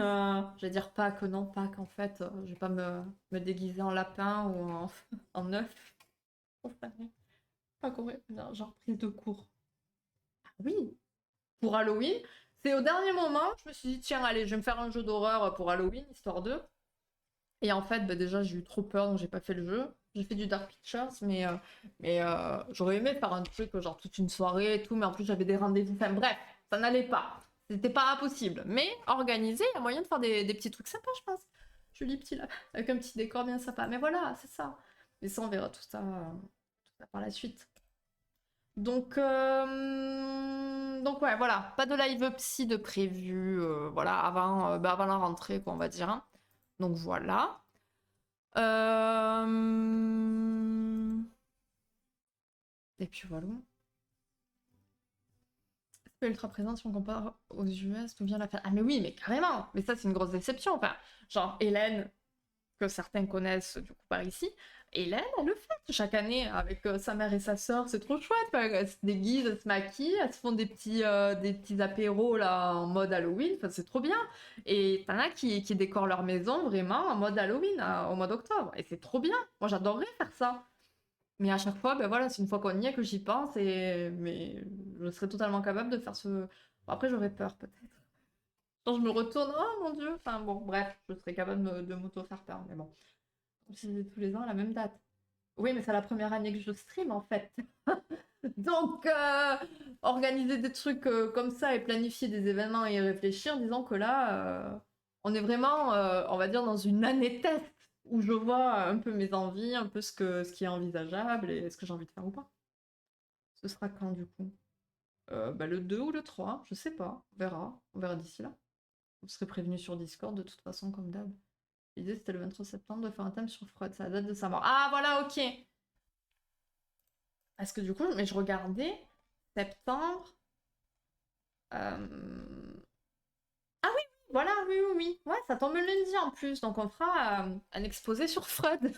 j'allais dire Pâques, non, Pâques en fait. Je vais pas me déguiser en lapin ou en œuf. Pas correct, genre prise de cours. Ah oui, pour Halloween. C'est au dernier moment, je me suis dit, tiens, allez, je vais me faire un jeu d'horreur pour Halloween, histoire de. Et en fait, bah, déjà, j'ai eu trop peur, donc j'ai pas fait le jeu. J'ai fait du Dark Pictures, mais j'aurais aimé faire un truc, genre toute une soirée et tout, mais en plus, j'avais des rendez-vous. Enfin bref, ça n'allait pas. C'était pas possible. Mais organisé, il y a moyen de faire des petits trucs sympas, je pense. Joli petit là, avec un petit décor bien sympa. Mais voilà, c'est ça. Mais ça, on verra tout ça par la suite. Donc ouais, voilà, pas de live psy de prévu, voilà, avant la rentrée, quoi, on va dire, hein. Donc voilà. Euh, Et puis voilà. C'est pas ultra présent si on compare aux US, d'où vient la fête. Ah mais oui, mais carrément. Mais ça, c'est une grosse déception. Enfin, genre Hélène, que certains connaissent du coup par ici. Hélène, elle le fait chaque année avec sa mère et sa sœur, c'est trop chouette. Enfin, elles se déguisent, elles se maquillent, elles se font des petits apéros là en mode Halloween, enfin, c'est trop bien. Et t'en as qui décorent leur maison vraiment en mode Halloween, au mois d'octobre. Et c'est trop bien. Moi j'adorerais faire ça. Mais à chaque fois, ben voilà, c'est une fois qu'on y est que j'y pense, mais je serais totalement capable de faire ce. Bon, après, j'aurais peur peut-être. Quand je me retourne, oh mon dieu, enfin bon, bref, je serais capable de m'auto-faire peur, mais bon. C'est tous les ans à la même date. Oui, mais c'est la première année que je stream en fait. Donc, organiser des trucs comme ça et planifier des événements et y réfléchir, disons que là, on est vraiment, on va dire, dans une année test où je vois un peu mes envies, un peu ce qui est envisageable et ce que j'ai envie de faire ou pas. Ce sera quand du coup? Bah, le 2 ou le 3, je sais pas, on verra. On verra d'ici là. Vous serez prévenu sur Discord de toute façon, comme d'hab. L'idée c'était le 23 septembre de faire un thème sur Freud, c'est la date de sa mort. Ah voilà, ok! Parce que du coup, mais je regardais, septembre. euh, Ah oui, voilà, oui, oui, oui. Ouais, ça tombe le lundi en plus, donc on fera un exposé sur Freud.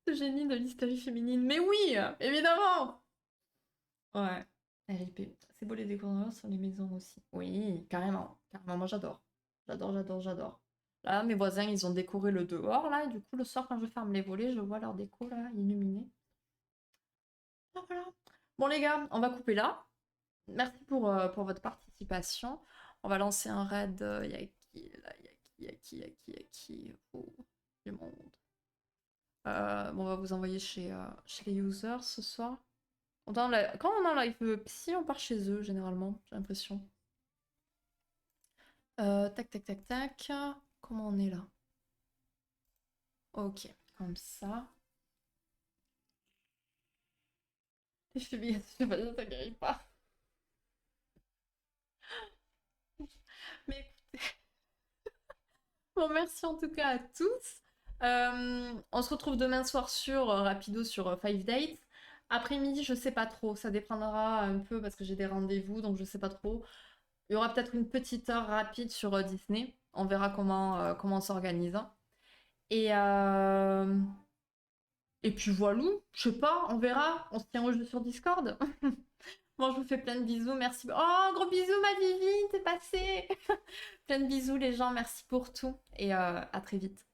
Ce génie de l'hystérie féminine. Mais oui, évidemment! Ouais. RIP. C'est beau les décors sur les maisons aussi. Oui, carrément. Carrément, moi j'adore. J'adore, j'adore, j'adore. Là, mes voisins, ils ont décoré le dehors, là, et du coup, le soir, quand je ferme les volets, je vois leur déco, là, illuminée. Ah, voilà. Bon, les gars, on va couper là. Merci pour votre participation. On va lancer un raid. Il y a qui là? Il y a qui? Il y a qui? Il y a qui? Il y a qui? Oh, du monde. Bon, on va vous envoyer chez les users ce soir. Quand on est en live psy, on part chez eux, généralement, j'ai l'impression. Tac, tac, tac, tac. Comment on est là? Ok, comme ça. Je suis bien, ça guérit pas. Mais bon, merci en tout cas à tous. On se retrouve demain soir sur Rapido sur 5 Dates. Après-midi, je sais pas trop. Ça dépendra un peu parce que j'ai des rendez-vous, donc je sais pas trop. Il y aura peut-être une petite heure rapide sur Disney. On verra comment on s'organise. Et Et puis voilà, je sais pas, on verra. On se tient au jeu sur Discord. Bon, je vous fais plein de bisous, merci. Oh, gros bisous, ma Vivi, t'es passée. Plein de bisous, les gens, merci pour tout. Et à très vite.